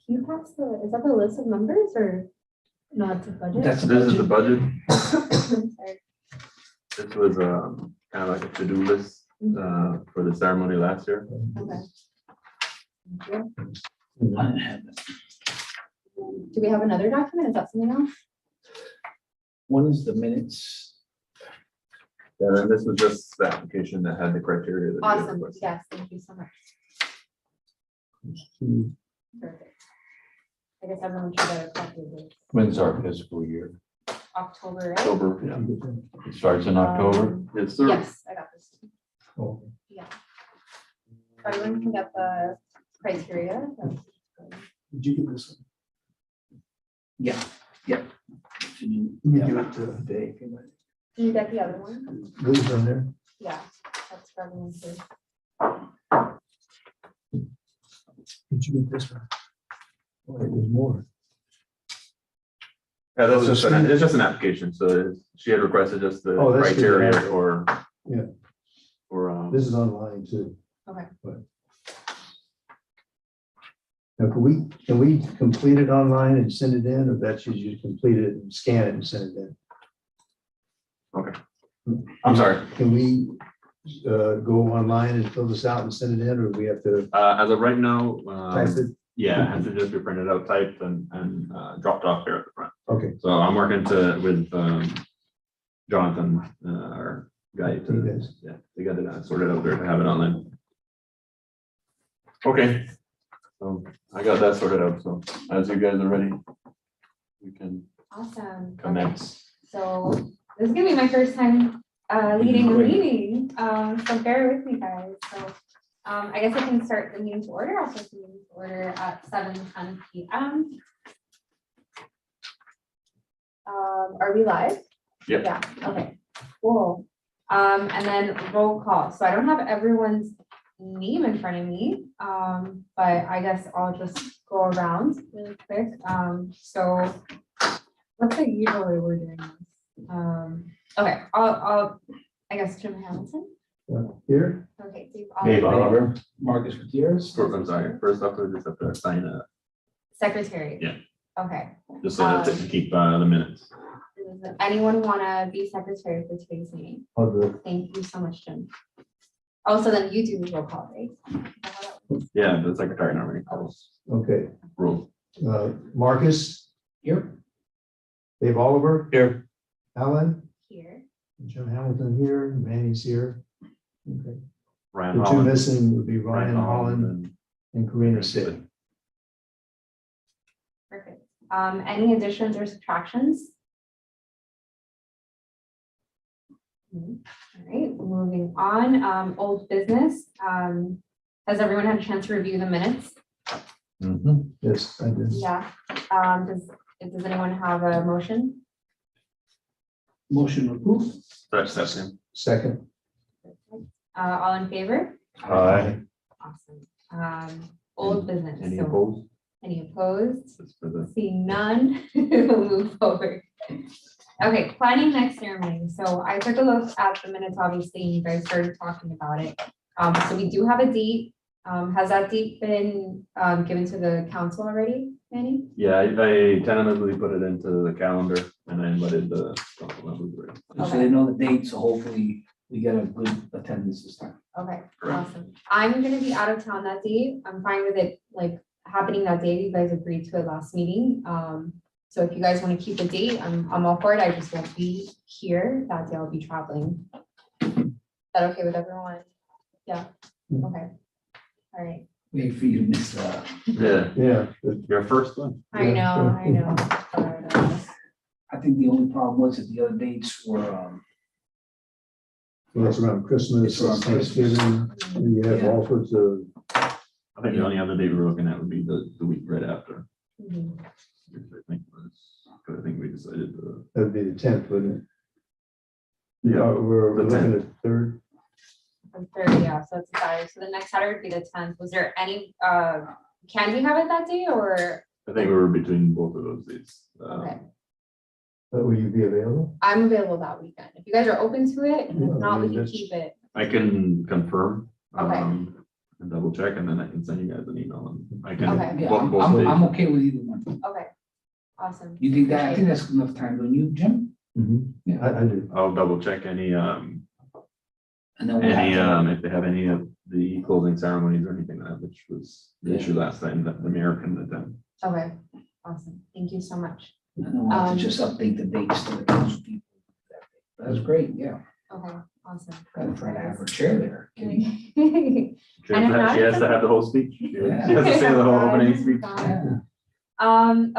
Can you pass is that the list of numbers or no, it's a budget? This is the budget. This was kind of like a to-do list for the ceremony last year. Okay. Thank you. I didn't have this. Do we have another document? Is that something else? What is the minutes? And then this was just the application that had the criteria. That we had Awesome. requested. Yes, thank you so much. Perfect. I guess everyone should get a copy of this. When's our fiscal year? October, right? October. It starts in October. Yes, sir. Yes, I got this. Oh. Yeah. Everyone can get the criteria. Did you get this one? Yeah, yeah. Let me give it to Dave. Did you get the other one? Those on there? Yeah, that's for everyone too. Did you get this one? Oh, there's more. Yeah, that's just it's just an application. So she had requested just the Oh, that's good. criteria for. Yeah. For This is online too. Okay. Now, can we complete it online and send it in, or that's usually complete it and scan it and send it in? Okay. I'm sorry. Can we go online and fill this out and send it in, or we have to As of right now, type it? yeah, it has to just be printed out, typed, and dropped off here at the front. Okay. So I'm working with Jonathan, our guy. Yeah, they got it sorted out there to have it online. Okay. So I got that sorted out. So as you guys are ready, we can Awesome. commence. So this is gonna be my first time leading a meeting, so bear with me guys. So I guess I can start the meeting to order. I'll start the meeting to order at 7:10 p.m. Are we live? Yep. Yeah, okay, cool. And then roll call. So I don't have everyone's name in front of me, but I guess I'll just go around really quick. So what's the usual way we're doing this? Okay, I'll I guess Jim Hamilton. Here? Okay, Dave Oliver. Marcus Gutierrez. I'm sorry. First off, we just have to sign a Secretary. Yeah. Okay. just so that to keep the minutes. Does anyone want to be secretary for today's meeting? I'll do it. Thank you so much, Jim. Also, then you do roll call, right? Yeah, the secretary normally calls Okay. rules. Marcus? Here. Dave Oliver? Here. Alan? Here. Jim Hamilton here, Manny's here. Okay. Ryan The two Holland. missing would be Ryan Holland and Karina Stitt. Perfect. Any additions or subtractions? All right, moving on. Old business. Has everyone had a chance to review the minutes? Yes, I did. Yeah. Does anyone have a motion? Motion approved. That's him. Second. All in favor? Aye. Awesome. Old business. Any So, opposed? any opposed? That's for the Seeing none, we'll move forward. Okay, planning next ceremony. So I took a look at the minutes, obviously, and you guys started talking about it. So we do have a date. Has that date been given to the council already, Manny? Yeah, I tentatively put it into the calendar and I invited the council members. So they know the date, so hopefully we get a good attendance this time. Okay, Correct. awesome. I'm gonna be out of town that day. I'm fine with it like happening that day. You guys agreed to it last meeting. So if you guys want to keep the date, I'm all for it. I just won't be here that day. I'll be traveling. Is that okay with everyone? Yeah, okay. All right. Wait for you to miss Yeah, Yeah. your first one. I know. I think the only problem was that the other dates were, Well, it's around Christmas, It's around Thanksgiving, and you have Yeah. all sorts of, I think the only other day we were looking at would be the week right after. Mhm. I think we decided that'd be the 10th, wouldn't it? Yeah, We're the looking at third. On Thursday, yeah, so it's Saturday. So the next Saturday would be the 10th. Was there any, can we have it that day or? I think we were between both of those dates. Okay, But will you be available? I'm available that weekend. If you guys are open to it, and if Yeah, not, we I mean, can that's- keep it. I can confirm. Okay. and double check, and then I can send you guys an email and I can. Okay. Yeah, both- both I'm dates. okay with either one. Okay, awesome. You think that, I think that's enough time, don't you, Jim? Mhm. Yeah. I do. I'll double check any, And then we'll have to- if they have any of the closing ceremonies or anything like that, which was the Yeah. issue last time that the mayor couldn't attend. Okay, awesome. Thank you so much. and then we'll have to Um, just update the dates to the council people. That's great, yeah. Okay, awesome. Gotta try to have her chair there. She And how she has does to it- have the whole speech. She Yeah. has to say the whole opening speech. Yeah.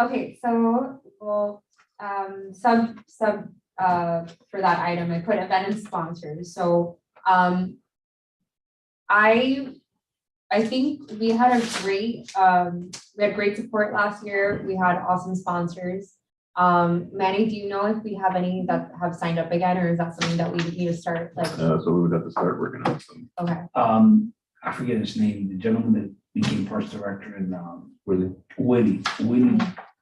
Okay, so, well, for that item, I put event and sponsors, so, I think we had great support last year, we had awesome sponsors. Manny, do you know if we have any that have signed up again, or is that something that we need to start, like, So we would have to start working on some, okay, I forget his name, the gentleman that became Parks Director and, really. Willie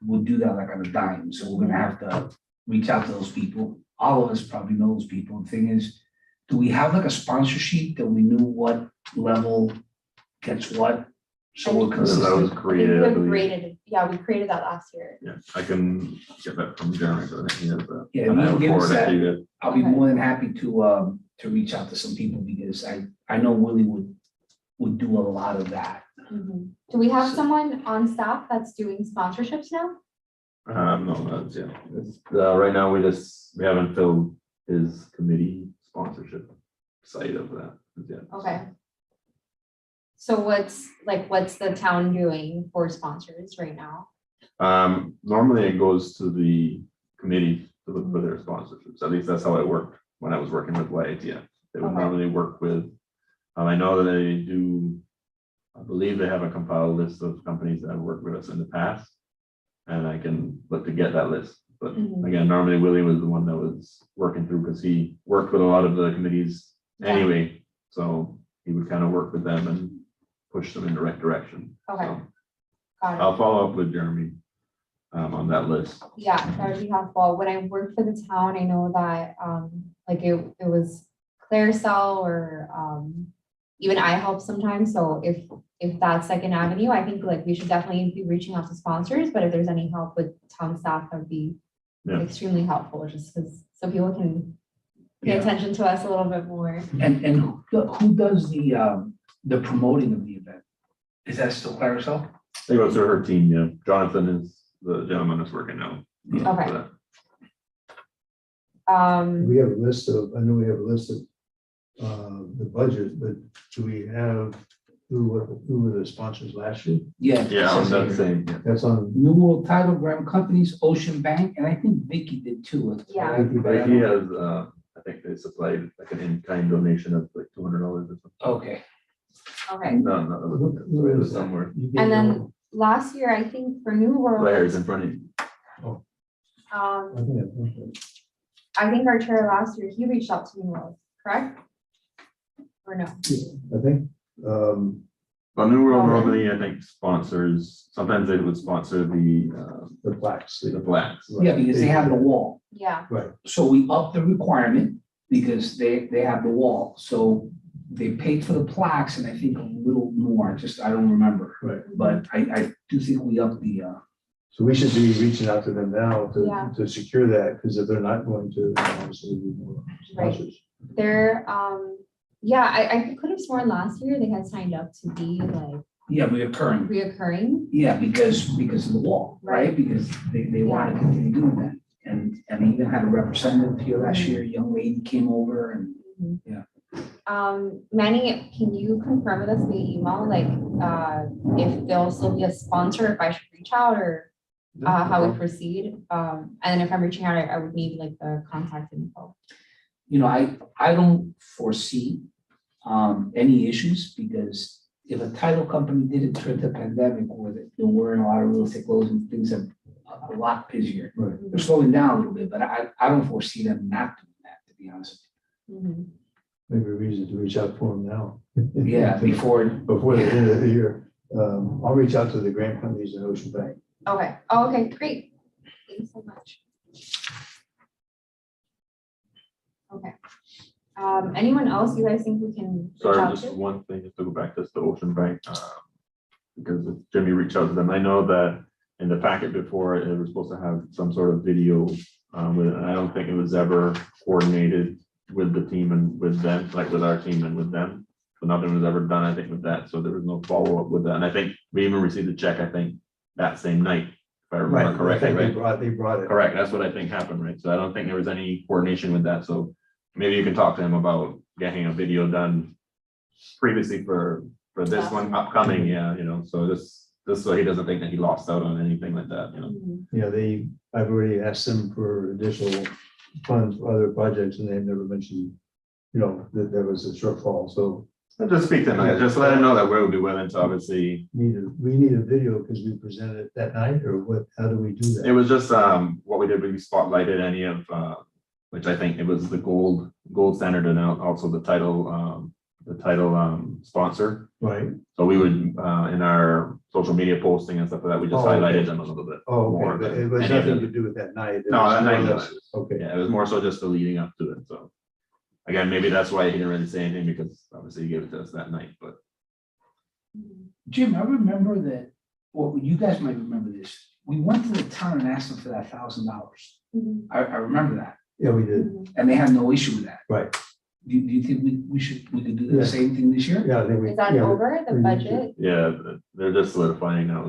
would do that like on a dime, so we're gonna have to reach out to those people. All of us probably know those people. The thing is, do we have like a sponsor sheet that we knew what level gets what? So we're That consistent. was I think created, I we believe. created, yeah, we created that last year. Yeah, I can get that from Jeremy, but I think he has that. Yeah, And you I can will give us forward it to that. you guys. I'll be Okay. more than happy to reach out to some people because I know Willie would do a lot of that. Mhm. Do we have someone on staff that's doing sponsorships now? No, that's, yeah, it's, right now, we haven't filled his committee sponsorship site of that, yet. Okay. So what's the town doing for sponsors right now? Normally it goes to the committee to look for their sponsorships, at least that's how it worked when I was working with YATF. They would Okay. normally work with, I know that they do, I believe they have a compiled list of companies that have worked with us in the past. And I can look to get that list, but Mhm. again, normally Willie was the one that was working through, because he worked with a lot of the committees Yeah. anyway. So he would kind of work with them and push them in the right direction. Okay, So got it. I'll follow up with Jeremy on that list. Yeah, that would be helpful. When I worked for the town, I know that, like it was Claircell or, even I help sometimes. So if that's like an avenue, I think like we should definitely be reaching out to sponsors, but if there's any help with town staff, that would be Yeah. extremely helpful, just because, so people can pay Yeah. attention to us a little bit more. And who does the promoting of the event? Is that still Claricel? They go through her team, yeah. Jonathan is the gentleman that's working now. Okay. for that. We have a list of, I know we have a list of the budget, but do we have, who were the sponsors last year? Yeah. Yeah, it on says that here. same, yeah. That's on, New World Title Grant Companies, Ocean Bank, and I think Vicky did too. Yeah. But he has, I think they supplied like an in-kind donation of like $200 or something. Okay. Okay, No, who it is was that? somewhere. You get and that then one? last year, I think for New Players World, in front of you. I think okay. I think our chair last year, he reached out to New World, correct? Or no? I think, Well, New World Okay. normally, I think, sponsors, sometimes they would sponsor the plaques. the blacks. Yeah, because they have the wall. Yeah, Right, So we upped the requirement because they have the wall. So they paid for the plaques and I think a little more, just, I don't remember. right. But I do think we upped the, So we should be reaching out to them now Yeah. to secure that, because if they're not going to, obviously, we more sponsors. they're, yeah, I could have sworn last year they had signed up to be like yeah, reoccurring. reoccurring. Yeah, because of the wall, right? Right. Because they want to continue doing that. And I even had a representative here last year, a young lady came over and, yeah. Manny, can you confirm with us via email, like, if there'll still be a sponsor, if I should reach out, or how we proceed? And then if I'm reaching out, I would need like the contact info. You know, I don't foresee any issues because if a title company did it during the pandemic where they're wearing a lot of real estate clothes and things are a lot busier. Right. They're slowing down a little bit, but I don't foresee them not doing that, to be honest Mhm. Maybe a reason to reach out for them now. with you. Yeah, before, Before the end of the year. I'll reach out to the grant companies in Ocean Bank. Okay, oh, okay, great. Thanks so much. Okay. Anyone else you guys think we can reach Sorry, out just to? one thing, just to go back to the Ocean Bank, because Jimmy reached out to them. I know that in the packet before, it was supposed to have some sort of video with it, and I don't think it was ever coordinated with the team and with them, like with our team and with them. So nothing was ever done, I think, with that, so there was no follow-up with that, and I think we even received a check, I think, that same night, if I remember I correctly, think right? they brought it. Correct, that's what I think happened, right? So I don't think there was any coordination with that, so maybe you can talk to him about getting a video done previously for this one upcoming, yeah, so this so he doesn't think that he lost out on anything like that, Mhm. I've already asked them for additional funds for other projects and they've never mentioned, that there was a shortfall, so Just speak to him, just let him know that we'll be willing to obviously, we need a video because we presented it that night, or what, how do we do it that? was just, what we did, we spotlighted any of, which I think it was the gold standard and also the title sponsor. Right, So we would, in our social media posting and stuff like that, we just Oh, okay. highlighted them a little bit. oh, more okay, but than it was any of nothing the- to do with that night. It No, was that more or night, no, less- Okay, Yeah, it was more so just the leading up to it, so. Again, maybe that's why he didn't really say anything, because obviously he gave it to us that night, but Mhm. Jim, I remember that, or you guys might remember this. We went to the town and asked them for that $1,000. Mhm. I remember that, yeah, we did, Mhm. and they had no issue with that. right, Do you think we could do the Yeah. same thing this year? yeah, I think we. Is that yeah, over the we need to- budget? yeah, they're just solidifying now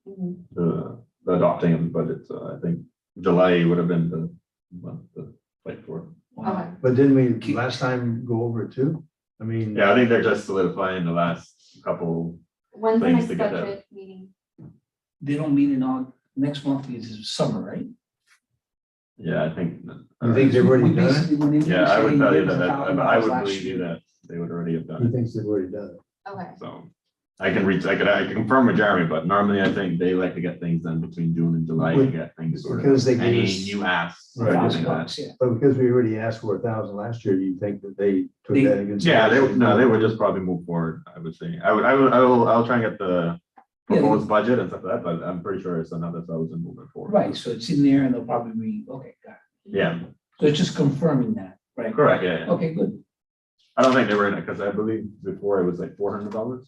Mhm. the adopting of the budget, so I think July would have been the month to fight for. Okay. But didn't we last time go over it too? I mean. Yeah, I think they're just solidifying the last couple, When's the Things next to get budget meeting? They don't meet in on next month because it's summer, right? yeah, I think. You think they've already We done it? basically went in there Yeah, I would saying tell you give us that, $1,000 I would last believe you year. that they would already have He done it, thinks they've already done it. Okay. so. I can confirm with Jeremy, but normally I think they like to get things done between June and July to get things sort of. Because they gave Any us- new asks. or Right. anything like that. $1,000, yeah. But because we already asked for 1,000 last year, you think that they took They- that against? Yeah, they would just probably move forward, I would say. I'll try and get the Yeah, proposed budget and stuff like that, but I'm pretty sure it's another 1,000 moving forward. Right, so it's in there and they'll probably okay, got it. Yeah, So it's just confirming that, right? correct, yeah. Okay, good. I don't think they were in it, because I believe before it was like $400.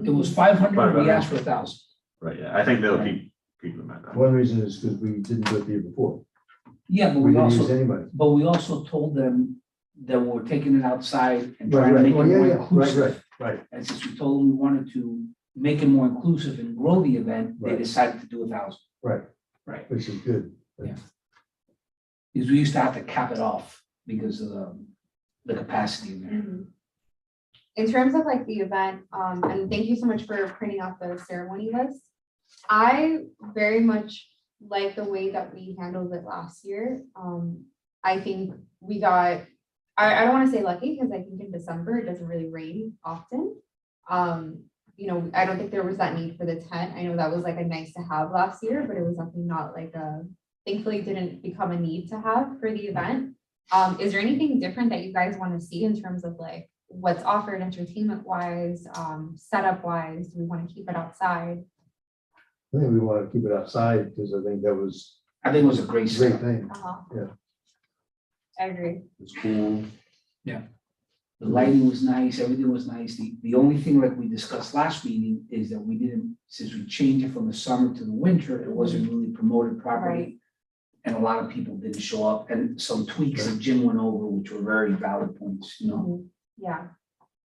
It was 500, we 500. asked for 1,000. Right, yeah, I think they'll keep them at that. One reason is because we didn't do it the year before. Yeah, but We we didn't use also, anybody. but we also told them that we're taking it outside and Right, trying to right. make it Oh, yeah, more yeah. Right, inclusive. right. And since we told them we wanted to make it more inclusive and grow the event, they Right. decided to do 1,000. Right, Right, which is good. because we used to have to cap it off because of the capacity in there. Mhm. In terms of like the event, and thank you so much for printing out the ceremony list. I very much like the way that we handled it last year. I think we got, I don't want to say lucky, because I think in December it doesn't really rain often. I don't think there was that need for the tent. I know that was like a nice to have last year, but it was definitely not like thankfully didn't become a need to have for the event. Is there anything different that you guys want to see in terms of like what's offered entertainment wise, setup wise? Do we want to keep it outside? I think we want to keep it outside because I think that was I think it was a great a great start. thing. Uh-huh. I agree. It's cool. The lighting was nice, everything was nice. The only thing like we discussed last meeting is that we didn't, since we changed it from the summer to the winter, it wasn't really promoted properly. Right. And a lot of people didn't show up, and some tweaks that Jim went over, which were very valid points, you know? Mhm. Yeah.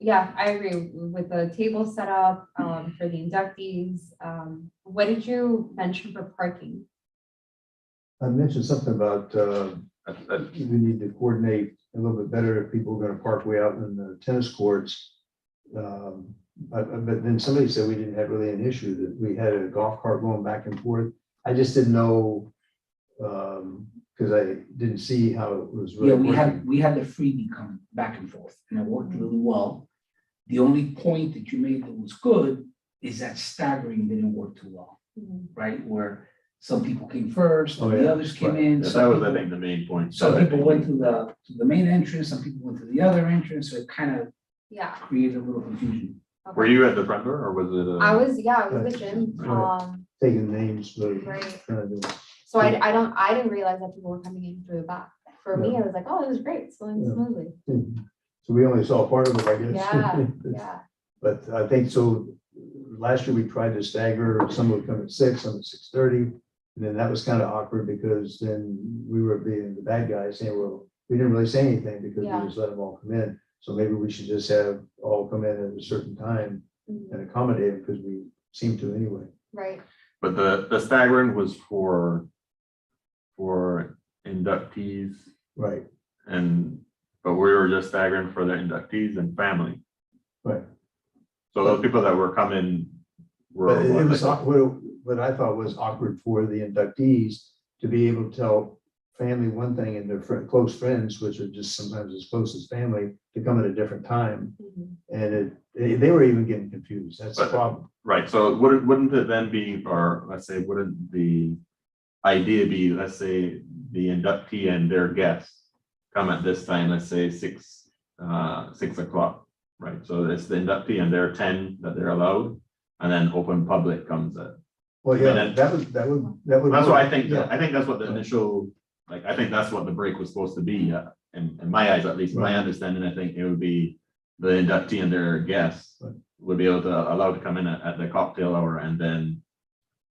Yeah, I agree with the table setup, for the inductees. What did you mention for parking? I mentioned something about, we need to coordinate a little bit better if people are gonna park way out in the tennis courts. But then somebody said we didn't have really an issue, that we had a golf cart going back and forth. I just didn't know, because I didn't see how it was really Yeah, working. we had the freebie come back and forth, and it worked really well. The only point that you made that was good is that staggering didn't work too well, Mhm. right? Where some people came first, Oh, and the yeah, others came right. in. Yeah, some that was, I people- think, the main point. Some people went to the main entrance, some people went to the other entrance, so it kind of Yeah. created a little confusion. Okay. Were you at the front door or was it? I was at the gym. Right. Taking names, but Right. kind of, So I didn't realize that people were coming in through the back. for me, it was like, oh, it was great, it's going Yeah. smoothly. So we only saw part of it, I guess. Yeah, yeah, But I think so, last year we tried to stagger, some would come at 6, some at 6:30. And then that was kind of awkward because then we were being the bad guys saying, well, we didn't really say anything because Yeah. we just let them all come in. So maybe we should just have all come in at a certain time mhm, and accommodate because we seem to anyway. right, But the staggering was for inductees Right, but we were just staggering for the inductees and family. right. So those people that were coming were. But it was, like- what I thought was awkward for the inductees to be able to tell family one thing and their close friends, which are just sometimes as close as family, to come at a different time. mhm, And they were even getting confused. That's the But- problem. Right, so wouldn't it then be, or let's say, wouldn't the idea be, let's say, the inductee and their guests come at this time, let's say 6 o'clock, right? So it's the inductee and their 10 that they're allowed, and then open public comes at. Well, And yeah, then- that would. That's what I work. think, Yeah. I think that's what the initial, like, I think that's what the break was supposed to be, in my eyes, at least, my Right. understanding, I think it would be the inductee and their guests Right. would be able to, allowed to come in at the cocktail hour, and then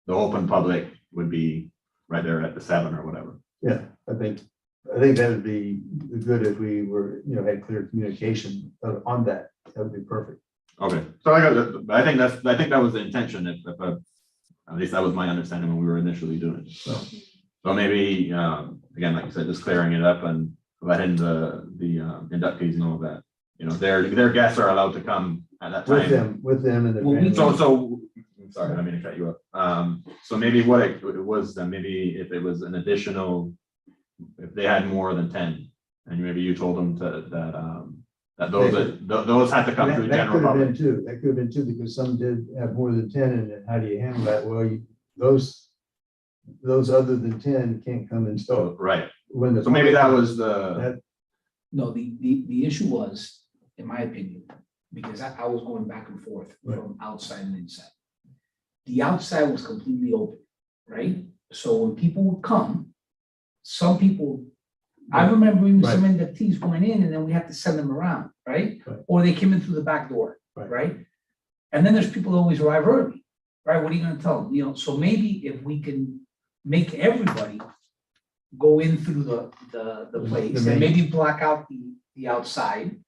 the open public would be right there at the 7 or whatever. Yeah, I think that would be good if we were, had clear communication on that. That would be perfect. Okay, so I think that was the intention, at least that was my understanding when we were initially doing it, so. So maybe, again, like you said, just clearing it up and letting the inductees know that, their guests are allowed to come at that time. With them and their Well, we families. So, I'm sorry, I didn't mean to cut you up. So maybe what it was, then maybe if it was an additional, if they had more than 10, and maybe you told them that those had to come to the That general could have public. been too, because some did have more than 10, and then how do you handle that? Well, those other than 10 can't come and So, start right, when the. so maybe that was the, No, the issue was, in my opinion, because I was going back and forth from outside and inside. The outside was completely open, right? So when people would come, some people, I remember even some inductees going in and then we have to send them around, right? Right. Or they came in through the back door, Right. right? And then there's people who always arrive early, right? What are you gonna tell them? So maybe if we can make everybody go in through the place main- and maybe block out the outside.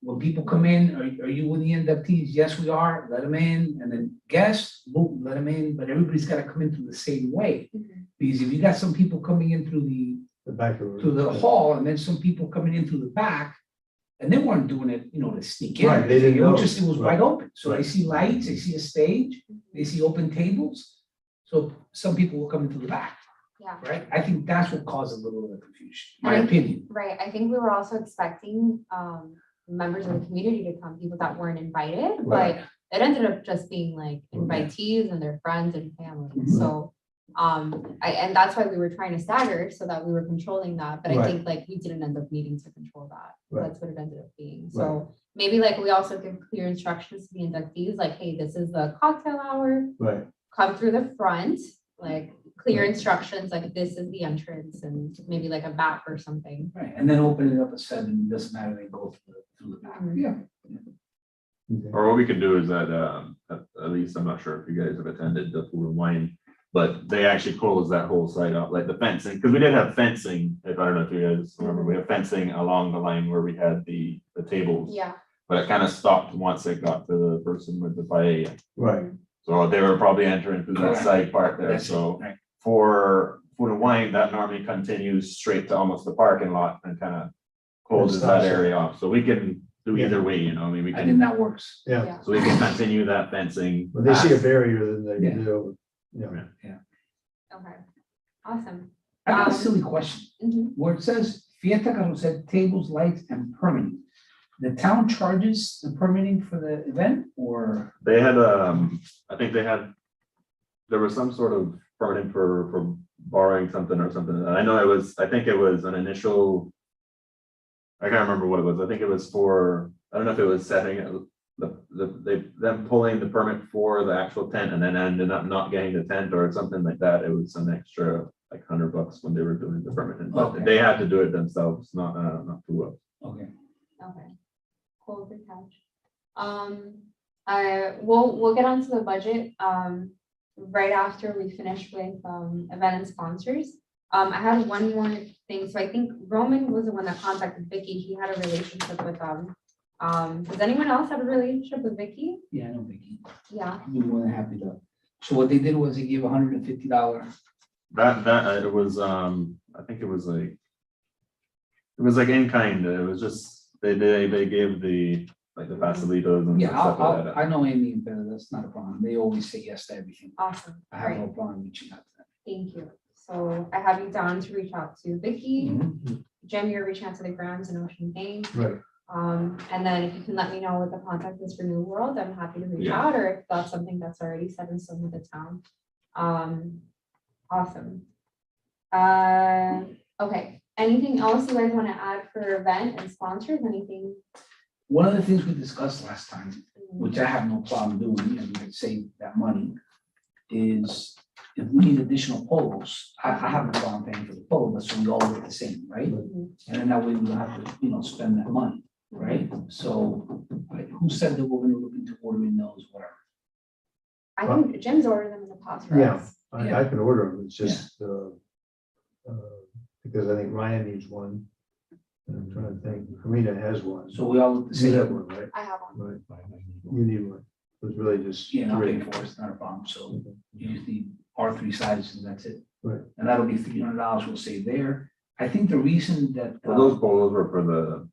When people come in, are you with the inductees? Yes, we are, let them in, and then guests, boom, let them in, but everybody's gotta come in through the same way. mhm, Because if you got some people coming in through The back of. through the hall, and then some people coming in through the back, and they weren't doing it, to sneak in. or Right, they didn't anything. It was know. just, it was Right. wide open, so they Right. see lights, they see a stage, they see open tables. So some people will come into the back, yeah. right? I think that's what caused a little bit of confusion, my And I- opinion. Right, I think we were also expecting members of the community to come, people that weren't invited, but Right. it ended up just being like Okay. invitees and their friends and family, Mhm. so. And that's why we were trying to stagger so that we were controlling that, but I Right. think like we didn't end up needing to control that. Right. That's what it ended up being, so maybe like we also give clear instructions to the inductees, like, hey, this is the cocktail hour, Right, come through the front, like clear Right. instructions, like this is the entrance and maybe like a map or something. Right, and then open it up at 7, doesn't matter, they go through the back, Mhm. yeah. okay. or what we could do is that, at least, I'm not sure if you guys have attended the Food and Wine, but they actually closed that whole site up, like the fencing, because we did have fencing, if I don't know if you guys remember, we had fencing along the line where we had the tables. Yeah. But it kind of stopped once it got to the person with the paella. Right, So they were probably entering through that Correct. side part there, That's it, so right. for Food and Wine, that normally continues straight to almost the parking lot and kind of closes that stops it. area off, so we can do either way, I mean, we I think can, that works. yeah. so we can continue that fencing. When they see a past- barrier, then they Yeah. do, Okay, awesome. I got a Um, silly question. Mhm. Where it says Fiesta Carrusel tables, lights, and permitting. The town charges the permitting for the event, or? They had, I think there was some sort of permitting for borrowing something or something, and I know I think it was an initial. I can't remember what it was, I think it was for, I don't know if it was setting it, them pulling the permit for the actual tent and then ended up not getting the tent or something like that, it was some extra like $100 when they were doing the permit, but Okay. they had to do it themselves, not through us. Okay. Okay. Cool, good catch. We'll get onto the budget, right after we finish with, event and sponsors. I had one more thing, so I think Roman was the one that contacted Vicky, he had a relationship with, does anyone else have a relationship with Vicky? Yeah, I know, Vicky. Yeah, I'd be more than happy to. So what they did was they gave $150. It was, I think it was like in kind, it was just, they gave the pastelitos and Yeah, stuff like that. I know Amy and Better, that's not a problem. They always say yes to everything. awesome, I have no great, problem reaching out to them. thank you. So I have you down to reach out to Vicky, Mhm. Jim, you're reaching out to the Grams and Ocean Bank. Right. And then if you can let me know what the contact is for New World, I'm happy to reach Yeah. out, or if that's something that's already set in stone with the town. Awesome. Okay, anything else you guys want to add for event and sponsors, anything? One of the things we discussed last time, which I have no problem doing, and we could save that money, is if we need additional polos, I have no problem paying for the polo, but so we all look the same, right? Mhm. And then that way we don't have to, spend that money, right? So, like, who said that we're gonna look into ordering those, whatever? I think Jim's ordered them in the past for Yeah. us. I can order them, it's just, because I think Ryan needs one. And I'm trying to think, Karina has one. So we all look the You have same. one, right? I have one. Right, you need one. It's really just. Yeah, I'll pay three. for it, it's not a problem, so Okay. you just need our 3 sizes and that's it. Right. And that'll be $300 we'll save there. I think the reason that. Well, those polos were for the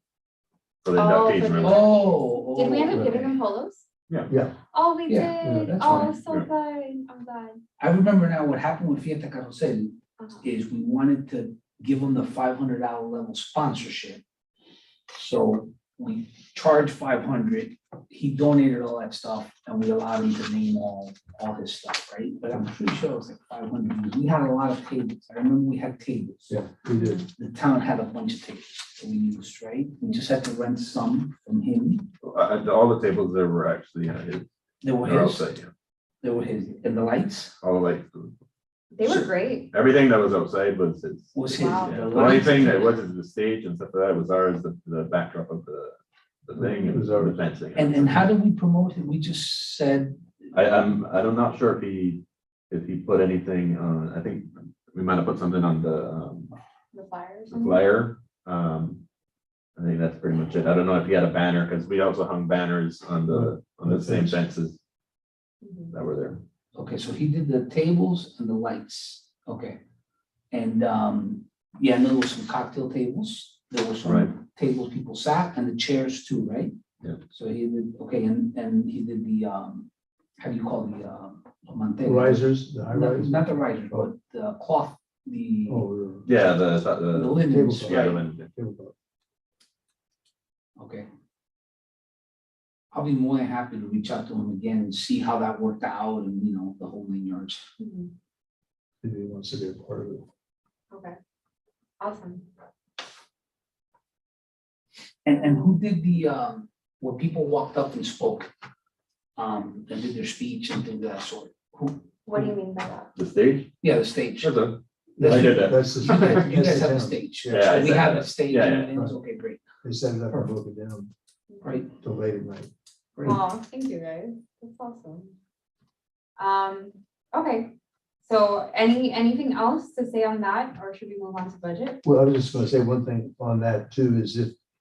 Oh, inductees, for the- remember? Oh. Did we end up okay. giving them polos? Yeah, Oh, we Yeah, did. that's Oh, fine. so Yeah. good. I'm glad. I remember now what happened with Fiesta Carrusel Uh-huh. is we wanted to give them the $500 level sponsorship. So we charged 500, he donated all that stuff and we allowed him to name all his stuff, right? But I'm pretty sure it was like 500. We had a lot of tables. I remember we had tables. yeah, we did. The town had a bunch of tables that we used, right? We just had to rent some from him. All the tables there were actually, They were they're his, outside, yeah. they were his, and the lights All like, They were great. everything that was outside was his. was his. Wow. Yeah. The The only lights- thing that wasn't the stage and stuff like that was ours, the backdrop of the thing, It and was the ours. fencing. And how did we promote it? We just said, I'm not sure if he put anything on, I think we might have put something on The flyers. the flyer. I think that's pretty much it. I don't know if he had a banner, because we also hung banners on the same fences Mhm. that were there. okay, so he did the tables and the lights, okay. And, yeah, and there was some cocktail tables, there were Right. some tables people sat and the chairs too, right? Yeah. So he did, okay, and he did the, how do you call the mantel? Risers, the high No, risers. not the risers, but the cloth, the Oh, Yeah, the the, linens, tablecloth. yeah, the right? linen. tabletop. Okay. I'll be more than happy to reach out to him again and see how that worked out and, the whole 9 yards. Mhm. If he wants to be a part of it. Okay. Awesome. And who did the, where people walked up and spoke? And did their speech and things of that sort? Who, What do you mean by that? The stage? yeah, the stage. Sure, sir. That's- I did that. That's the. You guys that's have the town. stage. Yeah, So I we set have it the up. stage Yeah, and yeah. everything. Okay, great, They set it up and broke it down great, till late at night. great. Oh, thank you guys. That's awesome. Okay. So anything else to say on that, or should we move on to budget? Well, I was just gonna say one thing on that too, is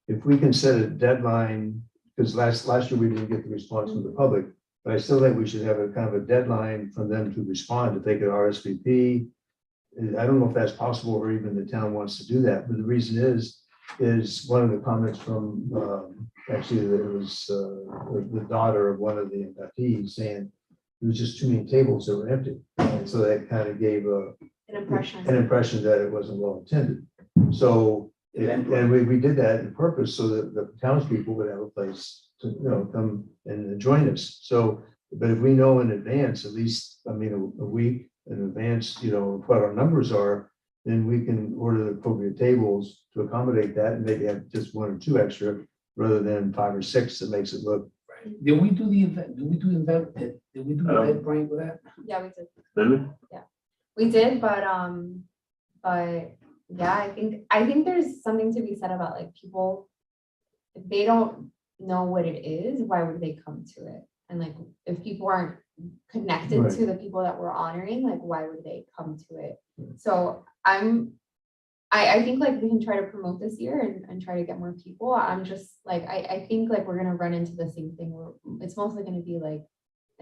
if we can set a deadline, because last year we didn't get the response from the public, but I still think we should have a kind of a deadline for them to respond, if they could RSVP. I don't know if that's possible, or even the town wants to do that, but the reason is one of the comments from, actually, there was the daughter of one of the inductees saying there was just too many tables that were empty. And so that kind of gave An impression. an impression that it wasn't well intended. So, and we did that on purpose so that the townspeople would have a place to, come and join us. So, but if we know in advance, at least, a week in advance, what our numbers are, then we can order the appropriate tables to accommodate that and maybe have just 1 or 2 extra rather than 5 or 6 that makes it look. Did we do the event, did we do event, did we do I don't- event, Brian, with that? Yeah, we did. Did we? We did, but But yeah, I think there's something to be said about like people, if they don't know what it is, why would they come to it? And like, if people aren't connected Right. to the people that we're honoring, like, why would they come to it? So I think like we can try to promote this year and try to get more people. I'm just like, I think like we're gonna run into the same thing where it's mostly gonna be like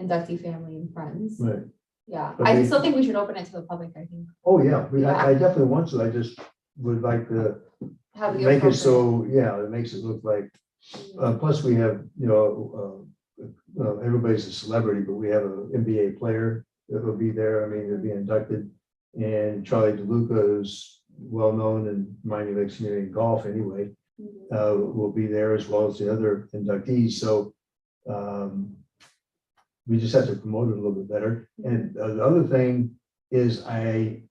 inductee family and friends. Right. Yeah, But I they- still think we should open it to the public, I think. Oh, yeah, I definitely want to. I just would like to Have the make it appropriate- so, yeah, it makes it look like, plus we have, everybody's a celebrity, but we have an NBA player that will be there. I mean, he'll be inducted. And Charlie DeLuca is well-known in Miami Lakes Community Golf anyway, Mhm. will be there as well as the other inductees. So we just have to promote it a little bit better. And the other thing is I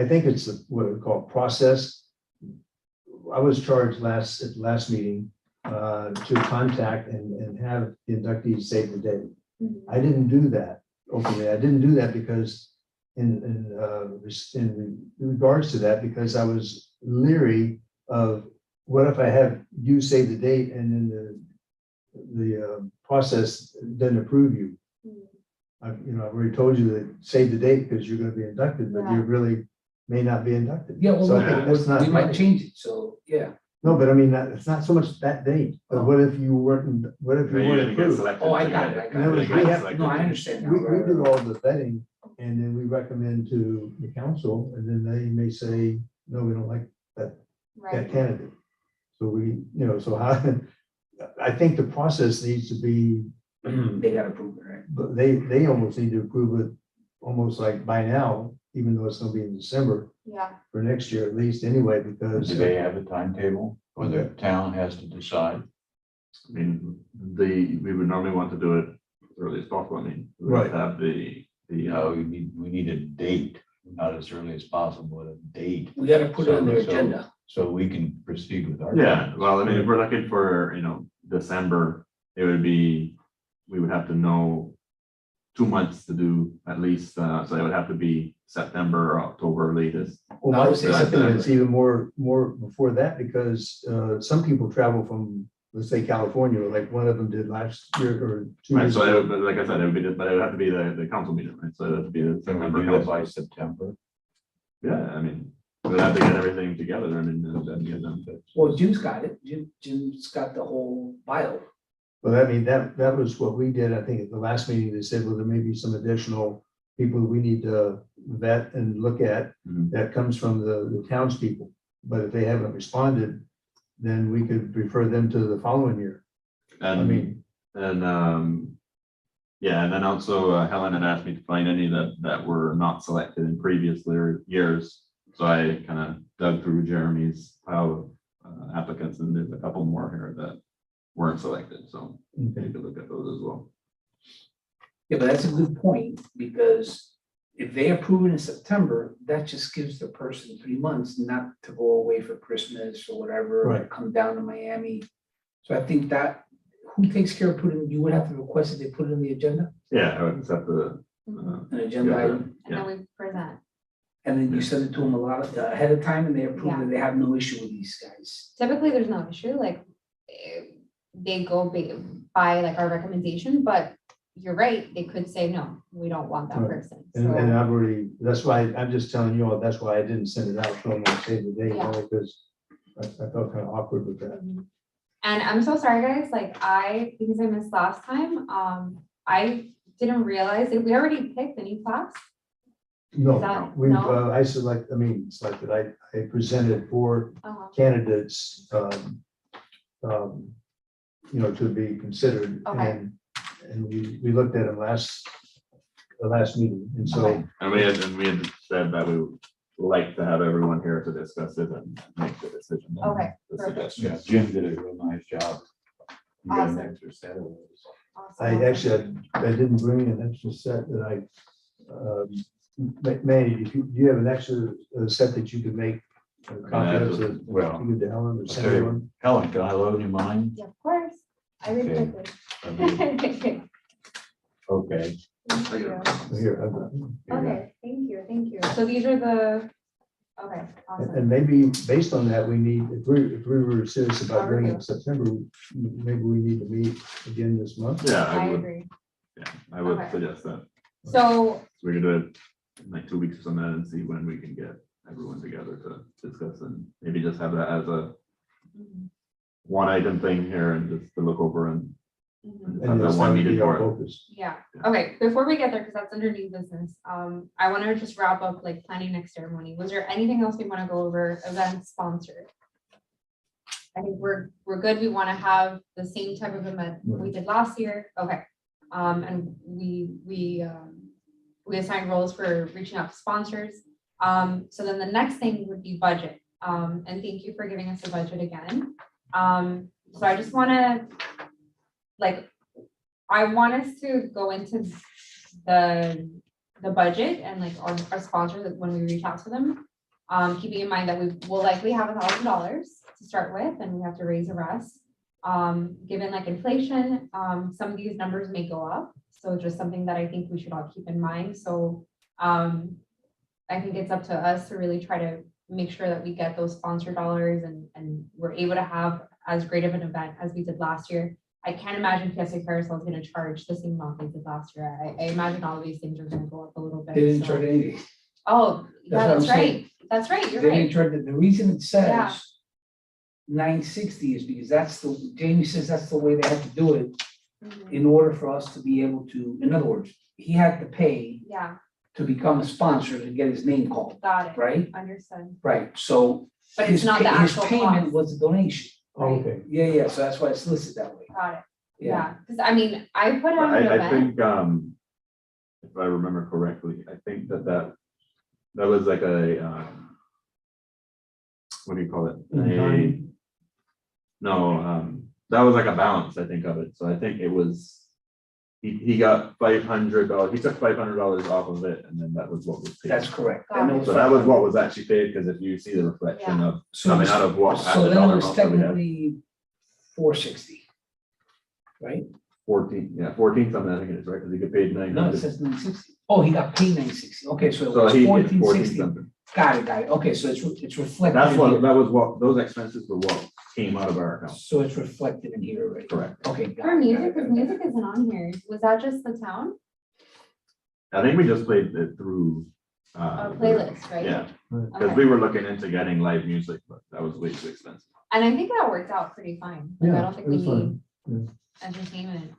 think it's what we call process. I was charged at the last meeting to contact and have the inductees save the date. Mhm. I didn't do that openly. I didn't do that because in regards to that, because I was leery of what if I have you save the date and then the process doesn't approve you. I've already told you that save the date because you're going to be inducted, but you Yeah. really may not be inducted. Yeah, well, So I think that's not we might right. change it, so, yeah. No, but I mean, it's not so much that date, but what if you weren't, what if you Then you're weren't gonna get approved? selected. Oh, I got it, I got it. No, You're gonna we get have- selected. No, I understand now. We right, do right, all the vetting and then we recommend to the council and then they may say, no, we don't like that Right. candidate. So so how, I think the process needs to be, right. They gotta prove it, right? but they almost need to approve it almost like by now, even though it's gonna be in December Yeah. for next year at least anyway, because. Do they have a timetable or the town has to decide? I mean, we would normally want to do it as early as possible. I mean, we would Right. have the, We need a date, not as early as possible, but a date, We gotta put it on their So- agenda. so we can proceed with our. yeah, well, I mean, if we're looking for, December, it would be, we would have to know 2 months to do at least, so it would have to be September or October latest. Well, I I would say think September. it's even more before that because some people travel from, let's say, California, like one of them did last year or 2 Right, years so, ago. but like I said, it would be, but it would have to be the council meeting, right? So it would have to be the Can we September do that council. by September? Yeah, I mean, we'd have to get everything together, I mean, and then get them. Well, Jim's got it. Jim's got the whole file. But I mean, that was what we did, I think, at the last meeting. They said, well, there may be some additional people we need to vet and look at. Mhm. That comes from the townspeople. But if they haven't responded, then we could refer them to the following year. I And, mean, yeah, and then also Helen had asked me to find any that were not selected in previous years. So I kind of dug through Jeremy's pile of applicants and there's a couple more here that weren't selected, so okay. take a look at those as well. Yeah, but that's a good point, because if they approve it in September, that just gives the person 3 months not to go away for Christmas or whatever, or Right. come down to Miami. So I think that, who takes care of putting, you would have to request that they put it in the agenda, Yeah, I would just have to. an agenda Yeah. item, And then we present. and then you send it to them a lot ahead of time, and they approve Yeah. that they have no issue with these guys. Typically, there's no issue, like, they go by like our recommendation, but you're right, they could say, no, we don't want that Right. person. And So, I've already, that's why, I'm just telling you all, that's why I didn't send it out to them on save the date, Yeah. only because I felt kind of awkward with that. Mhm. And I'm so sorry, guys, like because I missed last time, I didn't realize that we already picked a new class. No, that- we've, no? selected, I presented 4 Uh-huh. candidates, to be considered. Okay. And we looked at them the last meeting, and so, Okay. And we had said that we would like to have everyone here to discuss it and make the decision. on Okay, the perfect. Yeah, suggestions. Jim did a real nice job. You got an Awesome. extra set of those. Awesome. I didn't bring an extra set that Manny, do you have an extra set that you could make? A copy of that Well, you could to Helen or send okay. her one? Helen, can I loan you mine? Yeah, of course. I read Okay. quickly. Okay. Thank you. Here, I've got one. Okay, thank you. So these are the Okay, And awesome. maybe based on that, we need, if we were serious about doing it in September, maybe we need to meet again this month. Yeah, I I would, agree. yeah, I would Okay. suggest that. So, So we can do it in like 2 weeks or something and see when we can get everyone together to discuss and maybe just have that as a mhm, one item thing here and just to look over and mhm. have And that that's one one meeting meeting for it. focus. Yeah, Yeah. okay, before we get there, because that's under new business, I want to just wrap up like planning next ceremony. Was there anything else we want to go over, event sponsored? I think we're good. We want to have the same type of event we did last year. Okay. And we assigned roles for reaching out to sponsors. So then the next thing would be budget. And thank you for giving us a budget again. So I just want to, like, I want us to go into the budget and like our sponsor that when we reach out to them. Keeping in mind that we will likely have $1,000 to start with, and we have to raise the rest. Given like inflation, some of these numbers may go up. So just something that I think we should all keep in mind. So I think it's up to us to really try to make sure that we get those sponsor dollars and we're able to have as great of an event as we did last year. I can't imagine Fiesta Carousel is going to charge the same amount they did last year. I imagine all of these things are going to go up a little bit. They didn't so- charge anything. Oh, yeah, That's what that's I'm right. That's right. You're They didn't right. charge, the reason it Yeah. says 960 is because Jamie says that's the way they have to do it Mhm. in order for us to be able to, in other words, he had to pay Yeah, to become a sponsor to get his name called, got it. right? Understood. Right, so But it's not the his actual payment cost. was a donation. Oh, okay. Yeah, so that's why it's listed that way. Got it. Yeah, Yeah, because I mean, I put on an I event. think, if I remember correctly, I think that was like a, what do you call it? In kind? No, that was like a balance, I think, of it. So I think it was, he got $500, he took $500 off of it, and then that was what was paid. that's correct. Got And it it. was So that was what was actually paid, because if you see the reflection Yeah. of So coming it was- out of what. at So the then it dollar was amount that we had, technically 460. Right? 14 something, I think it is, right? Because he get paid No, it 900. says 960. Oh, he got paid 960. Okay, so it So was he did 14 1460. something. Got it. Okay, so it's reflected. That's in what, here. that was what, those expenses were what came out of our account. So it's reflected in here already. Correct. Okay. got For it, music, got it, because got it. music isn't on here. Was that just the town? I think we just played it through. A playlist, right? Yeah, because Okay. we were looking into getting live music, but that was way too expensive. And I think that worked out pretty fine. Like, I Yeah, don't think it we was need fine. entertainment,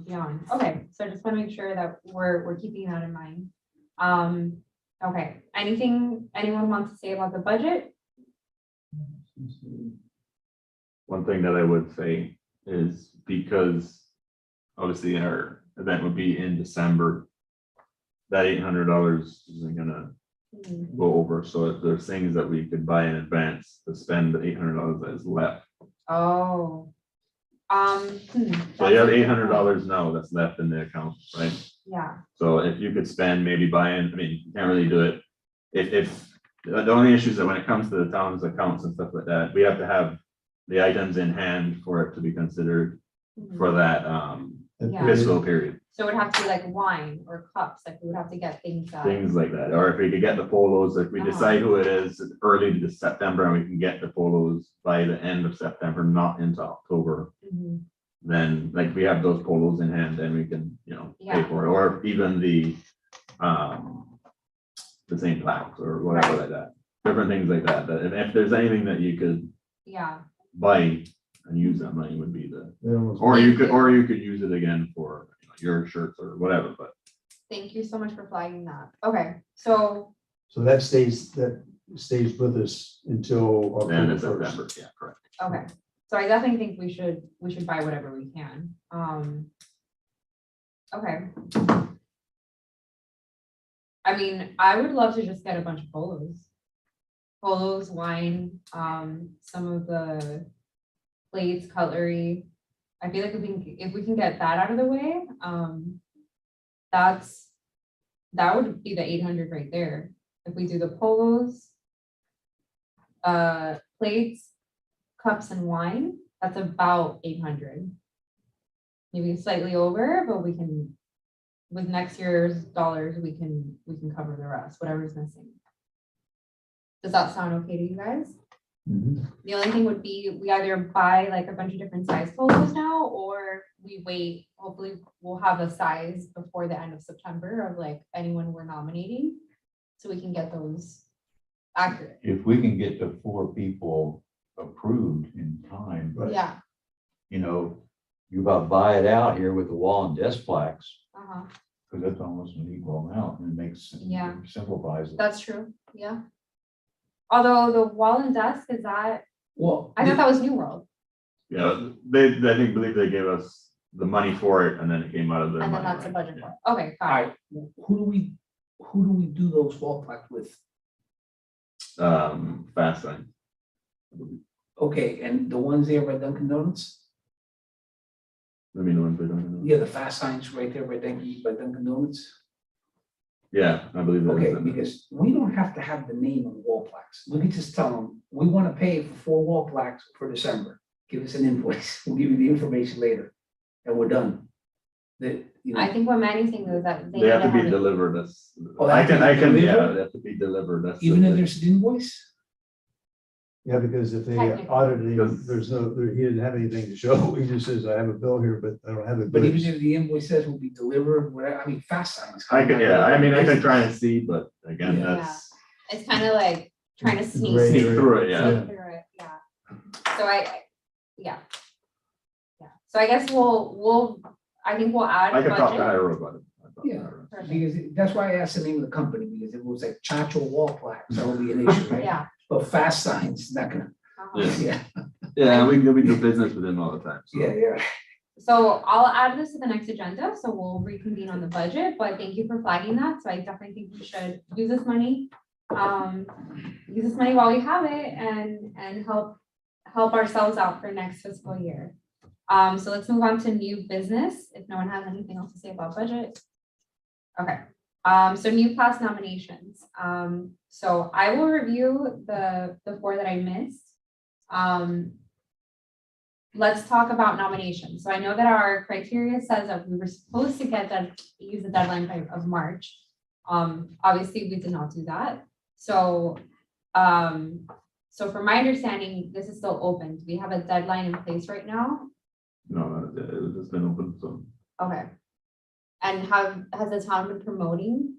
beyond. Okay, so I just want to make sure that we're keeping that in mind. Okay, anything anyone wants to say about the budget? One thing that I would say is because obviously our event would be in December, that $800 isn't gonna Hmm, go over. So if there's things that we could buy in advance to spend the $800 that is left. Oh. So That's you have a good point. $800 now that's left in the account, right? Yeah, So if you could spend maybe buying, I mean, you can't really do it. If, the only issue is that when it comes to the town's accounts and stuff like that, we have to have the items in hand for it to be considered mhm. for that Yeah. fiscal period, So it would have to be like wine or cups, like we would have to get things that. things like that. Or if we could get the polos, if we Uh-huh. decide who it is early to September and we can get the polos by the end of September, not into October, Mhm. then like we have those polos in hand and we can, you know, pay Yeah. for it, or even the same plaques or whatever like that. Different things like that, that if there's anything that you could Yeah, buy and use that money would be the, They almost- or you could use it again for you know, your shirts or whatever, but thank you so much for flagging that. Okay, so, So that stays with us until then October it's September, first. yeah, correct. okay, so I definitely think we should buy whatever we can. Okay. I mean, I would love to just get a bunch of polos. Polos, wine, some of the plates, cutlery. I feel like if we can get that out of the way, that would be the 800 right there. If we do the polos, plates, cups and wine, that's about 800. Maybe slightly over, but we can, with next year's dollars, we can cover the rest, whatever's missing. Does that sound okay to you guys? Mhm. The only thing would be, we either buy like a bunch of different size photos now, or we wait, hopefully we'll have a size before the end of September of like anyone we're nominating. So we can get those accurate. If we can get the 4 people approved in time, Right. Yeah, you know, you about buy it out here with the wall and desk plaques, uh-huh, because that's almost an equal amount and it makes, Yeah. simplifies it. that's true, yeah. Although the wall and desk, is that, Well, I thought that was New World, Yeah, believe they gave us the money for it and then it came out of their and then money. that's a right? budget for, it. Okay, all got it. right, who do we do those wall plaques with? Fast sign. Okay, and the ones there by Dunkin' Donuts? Let me know if they don't. Yeah, the fast signs right there by Dunkin' Donuts. Yeah, I believe that. Okay, because we don't have to have the name on the wall plaques. We can just tell them, we want to pay for 4 wall plaques for December. Give us an invoice. We'll give you the information later. And we're done. That, you know, I think what Manny's saying is that They have to be it- delivered, that's, Oh, they I have to can, be yeah, delivered? they have to be delivered, that's. even if there's an invoice? Yeah, because if they Technically. audited him, Because- there's no, he didn't have anything to show. He just says, I have a bill here, but I don't have it. But even if the invoice says will be delivered, whatever, I mean, fast signs. I can, yeah, I mean, I can try and see, but again, Yeah. that's It's kind of like trying to sneak Gray sneak area. through it, yeah. Yeah. through it, yeah. So yeah. Yeah, so I guess I think we'll add I can talk to budget. Ira about it. I'll talk to Yeah. Ira. Perfect. Because that's why I asked the name of the company, because if it was like Chacho Wall Plaques, that would be an issue, right? Yeah. But fast signs, not gonna, uh-huh. yeah, Yeah, we do business with him all the time, so. yeah. So I'll add this to the next agenda, so we'll reconvene on the budget, but thank you for flagging that, so I definitely think we should use this money. Use this money while we have it and help ourselves out for next fiscal year. So let's move on to new business, if no one has anything else to say about budget. Okay, so new class nominations. So I will review the 4 that I missed. Let's talk about nominations. So I know that our criteria says that we were supposed to use the deadline of March. Obviously, we did not do that. So, so from my understanding, this is still open. Do we have a deadline in place right now? No, it's been open, so. Okay. And has the town been promoting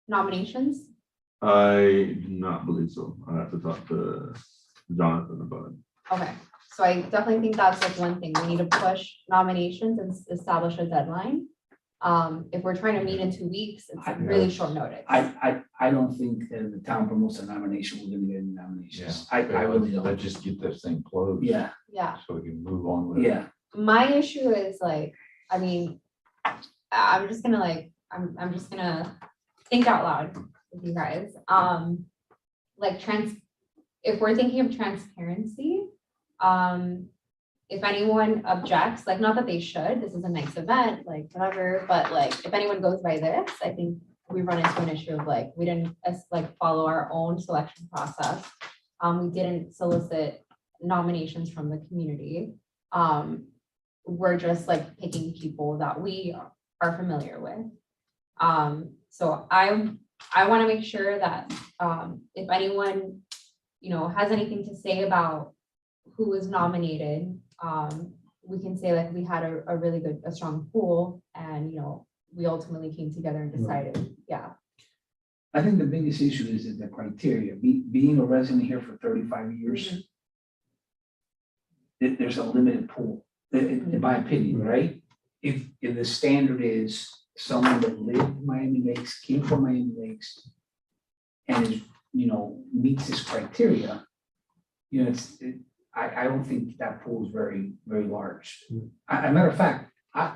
nominations? I do not believe so. I have to talk to Jonathan about it. Okay, so I definitely think that's like one thing. We need to push nominations and establish a deadline. If we're trying to meet in 2 weeks, it's really short notice. I don't think that if the town promotes a nomination, we're gonna get any nominations. I really Let's don't. just get this thing closed. Yeah, Yeah, So we can move on with it. yeah. my issue is like, I mean, I'm just gonna I'm just gonna think out loud with you guys. Like if we're thinking of transparency, if anyone objects, like, not that they should, this is a nice event, like, whatever, but like, if anyone goes by this, I think we run into an issue of like, we didn't like follow our own selection process. We didn't solicit nominations from the community. We're just like picking people that we are familiar with. So I want to make sure that if anyone, has anything to say about who was nominated, we can say like we had a really good, a strong pool, and we ultimately came together and decided, yeah. I think the biggest issue is the criteria. Being a resident here for 35 years, there's a limited pool, in my opinion, right? If the standard is someone that lived in Miami Lakes, came from Miami Lakes, and is, meets this criteria, I don't think that pool is very, very large. As a matter of fact, I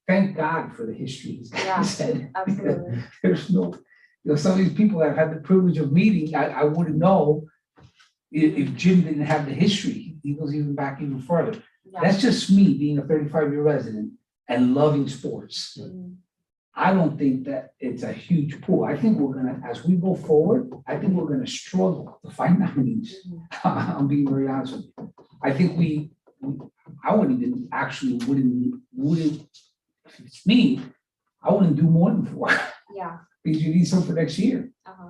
thank God for the history. This guy Yeah, said. absolutely. There's no, some of these people that I've had the privilege of meeting, I wouldn't know if Jim didn't have the history. He goes even back even further. Yeah. That's just me being a 35-year resident and loving sports. Mhm. I don't think that it's a huge pool. I think we're gonna, as we go forward, I think we're gonna struggle to find nominees. I'm being very honest with you. I think I wouldn't wouldn't, if it's me, I wouldn't do more than 4. Yeah. because you need some for next year. Uh-huh.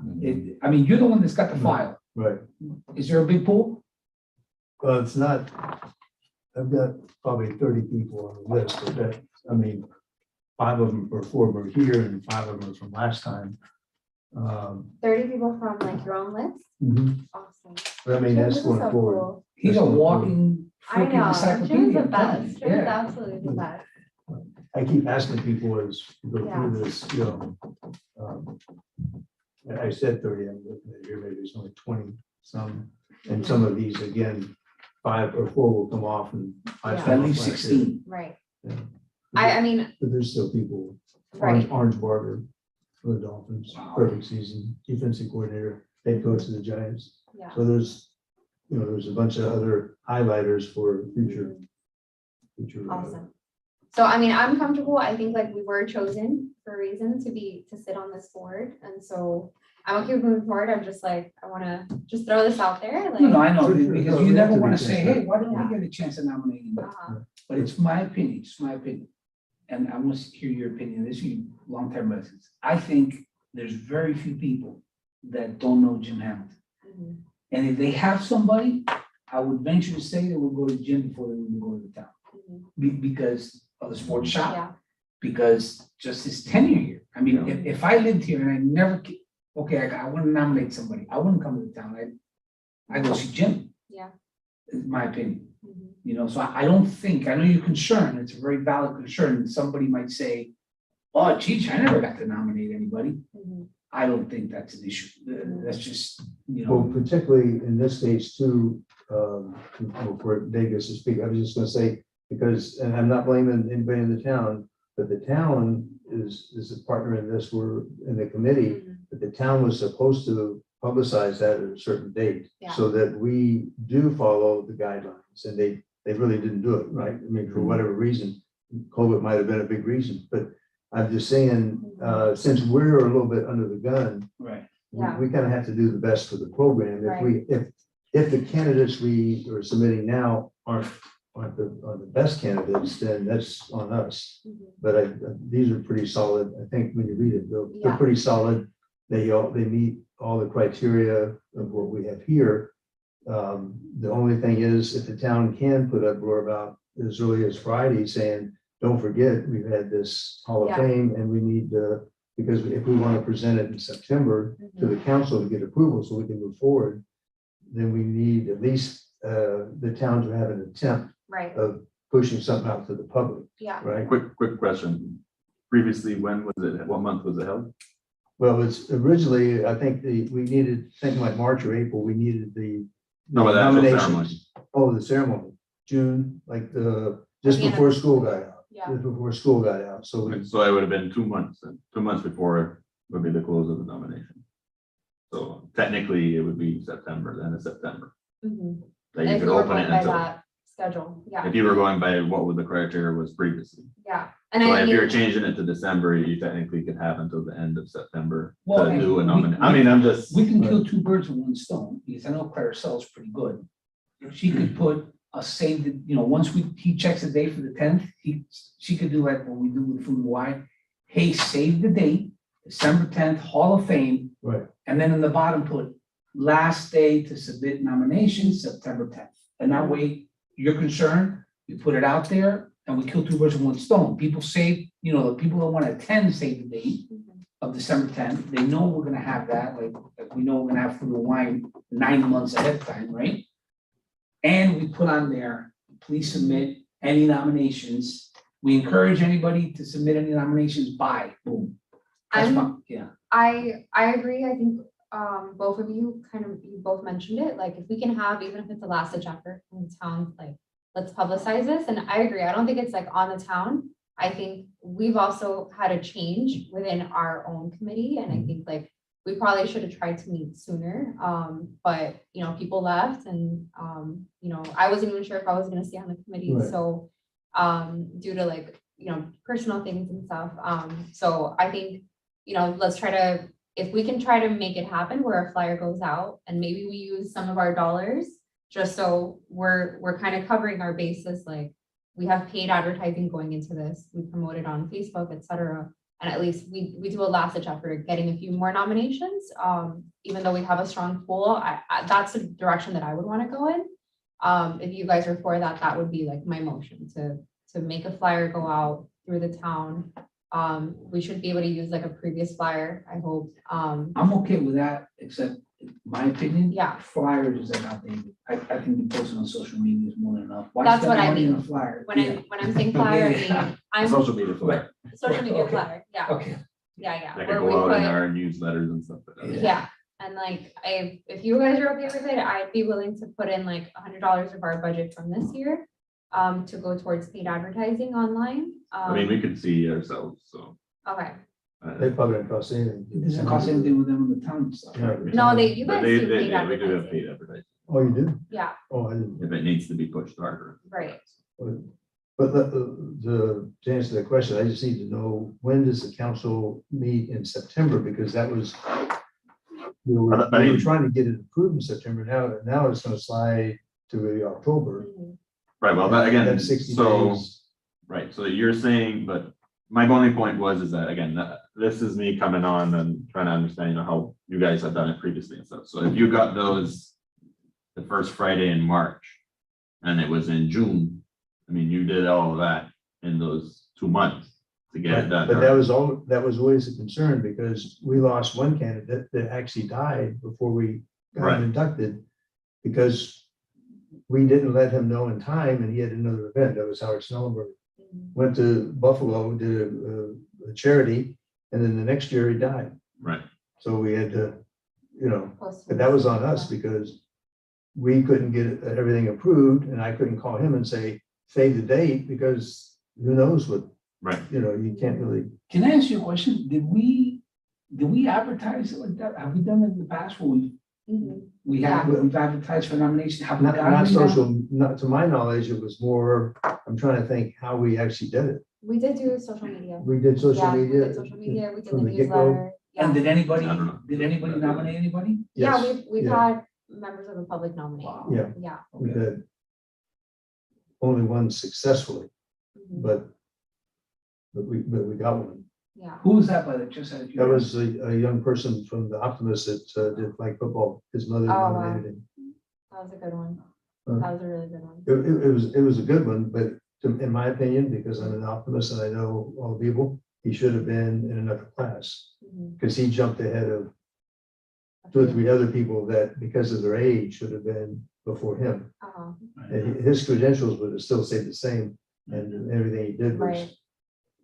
I mean, you're the one that's got the file. Right. Is there a big pool? Well, it's not, I've got probably 30 people on the list, but that, I mean, 5 of them or 4 were here and 5 of them are from last time. 30 people from like your own list? Mhm. Awesome. But I mean, Jim, that's this is going so forward. cool. He's a That's what- walking I freaking know, Jim's encyclopedia. the I'm telling you. best, Jim's Yeah. absolutely the best. I keep asking people as we go Yeah. through this, you know. I said 30, I'm looking at here, maybe it's only 20 some, and some of these, again, 5 or 4 will come off and. five Yeah. come At off least last year. 16. Right. Yeah. I mean, But there's still people, right. Orange Barber for the Dolphins, Wow. perfect season, defensive coordinator, head coach of the Giants. Yeah. So there's, you know, there's a bunch of other highlighters for future. Awesome. So, I mean, I'm comfortable. I think like we were chosen for a reason to sit on this board. And so I'm okay with moving forward. I'm just like, I want to just throw this out there. Like, No, I know, Sure, because no, you we have never to want be to say, hey, transparent. why don't Yeah. we get a chance to nominate you? uh-huh. But it's my opinion, it's my opinion. And I want to hear your opinion, this is you long-term residents. I think there's very few people that don't know Jim Hamilton. Mhm. And if they have somebody, I would venture to say they will go to Jim before they would go to the town. Mhm. Because of the sports shop, Yeah. because just his tenure here. I mean, if I lived here and I never, okay, I want to nominate somebody, I wouldn't come to the town, I go see Jim. Yeah. Is my opinion. Mhm. You know, so I don't think, I know you're concerned, it's a very valid concern, and somebody might say, oh, geez, I never got to nominate anybody. Mhm. I don't think that's an issue. That's just, you Well, know, particularly in this case too, for Vegas to speak, I was just gonna say, because, and I'm not blaming anybody in the town, but the town is a partner in this, we're in the committee, Mhm. but the town was supposed to publicize that at a certain date, Yeah. so that we do follow the guidelines, and they really didn't do it, right? I mean, for whatever reason, COVID might have been a big reason, but I'm just saying, since we're a little bit under the gun, right. Yeah. we kind of have to do the best for the program. If the candidates we are submitting now aren't the best candidates, then that's on us. Mhm. But these are pretty solid. I think when you read it, they're Yeah. pretty solid. They meet all the criteria of what we have here. The only thing is, if the town can put up roar about as early as Friday saying, don't forget, we've had this Hall of Yeah. Fame and we need because if we want to present it in September to the council to get approval so we can move forward, then we need at least the town to have an attempt Right. of pushing something out to the public, Yeah. right? Quick question. Previously, when was it, what month was it held? Well, it's originally, I think we needed, something like March or April, we needed the No, but the actual nominations. Oh, the ceremony, June, like just At the end of before the school school got year. out. Yeah. Just before school got out, so So it would have been 2 months, and 2 months before would be the close of the nomination. So technically, it would be September, the end of September. Mhm. That you If could we were open going it by until, that schedule, yeah, if you were going by what the criteria was previously. yeah. And So I if you're mean, changing it to December, you technically could have until the end of September Well, to and do a we- nomination. I mean, I'm just, We can kill two birds with one stone, because I know Claricel's pretty good. If she could put a save, once he checks the date for the 10th, she could do like what we do with Food and Wine. Hey, save the date, December 10th, Hall of Fame, right. and then in the bottom put last day to submit nominations, September 10th. And that way, you're concerned, we put it out there and we kill two birds with one stone. People save, the people that want to attend save the date Mhm. of December 10th. They know we're gonna have that, like we know we're gonna have Food and Wine 9 months ahead of time, right? And we put on there, please submit any nominations. We encourage anybody to submit any nominations by, boom. That's yeah. I agree. I think both of you you both mentioned it. Like if we can have, even if it's the last chapter in town, like let's publicize this. And I agree. I don't think it's like on the town. I think we've also had a change within our own committee. And I think like we probably should have tried to meet sooner. But people left and I wasn't even sure if I was gonna stay on the committee. Right. So due to like, personal things and stuff. So I think, let's try to, if we can try to make it happen where a flyer goes out and maybe we use some of our dollars, just so we're kind of covering our bases, like we have paid advertising going into this, we promote it on Facebook, etc. And at least we do a last ditch effort getting a few more nominations. Even though we have a strong pool, that's the direction that I would want to go in. If you guys are for that, that would be like my motion to make a flyer go out through the town. We should be able to use like a previous flyer, I hope. I'm okay with that, except in my opinion. Yeah. Flyers is like outdated. I think posting on social media is more than enough. Why That's spend what I money on mean. a flyer? When Yeah. I'm saying flyer, I Yeah. mean, I'm Social media flyer. social media Okay. flyer, yeah, Okay, yeah. That Where could we go out in put- our newsletters and stuff like that. Yeah, and like, if you guys are okay with it, I'd be willing to put in like $100 of our budget from this year. To go towards paid advertising online. I mean, we could see ourselves, so. Okay, They probably don't cost anything. it doesn't cost anything with them in the town and stuff. Yeah. no, you But guys they, do they, paid yeah, we do have advertising, paid advertising, Oh, you do? yeah, Oh, I didn't. if it needs to be pushed harder. right. But to answer that question, I just need to know, when does the council meet in September? Because that was, we were trying to get it approved in September. Now it's gonna slide to the October. Mhm. Right, well, that again, That's 60 so, days. right, so you're saying, but my only point is that, again, this is me coming on and trying to understand, how you guys have done it previously and stuff. So if you got those the first Friday in March, and it was in June, I mean, you did all of that in those 2 months to get it done. But that was always a concern, because we lost one candidate that actually died before we got Right. him inducted, because we didn't let him know in time, and he had another event. That was Howard Snellenberg. Mhm. Went to Buffalo, did a charity, and then the next year he died. Right, So we had to, Post- but that was on us, because we couldn't get everything approved, and I couldn't call him and say, save the date, because who knows what, right. you can't really. Can I ask you a question? Did we advertise it like that? Have we done it in the past where Mhm. we've advertised for nomination? Have we Not gotten any now? social, not to my knowledge, it was more, I'm trying to think how we actually did it. We did do social media. We did social Yeah, we media. did social media, we did from the the get-go. newsletter. And Yeah, did anybody I don't know. nominate anybody? yeah, Yes, we've yeah. had members of the public nominate. Wow. Yeah. Yeah. We had only one successfully, Mhm. but we got one. Yeah, Who was that by the, just out of That was curiosity? a young person from the Optimist that did flag football. His mother Oh, wow. nominated him. that was a good one. Huh? That was a really good one. It was a good one, but in my opinion, because I'm an optimist and I know all the people, he should have been in another class, Mhm. because he jumped ahead of 2 or 3 other people that, because of their age, should have been before him. Uh-huh. And his credentials would have still stayed the same, and everything he did was, Right.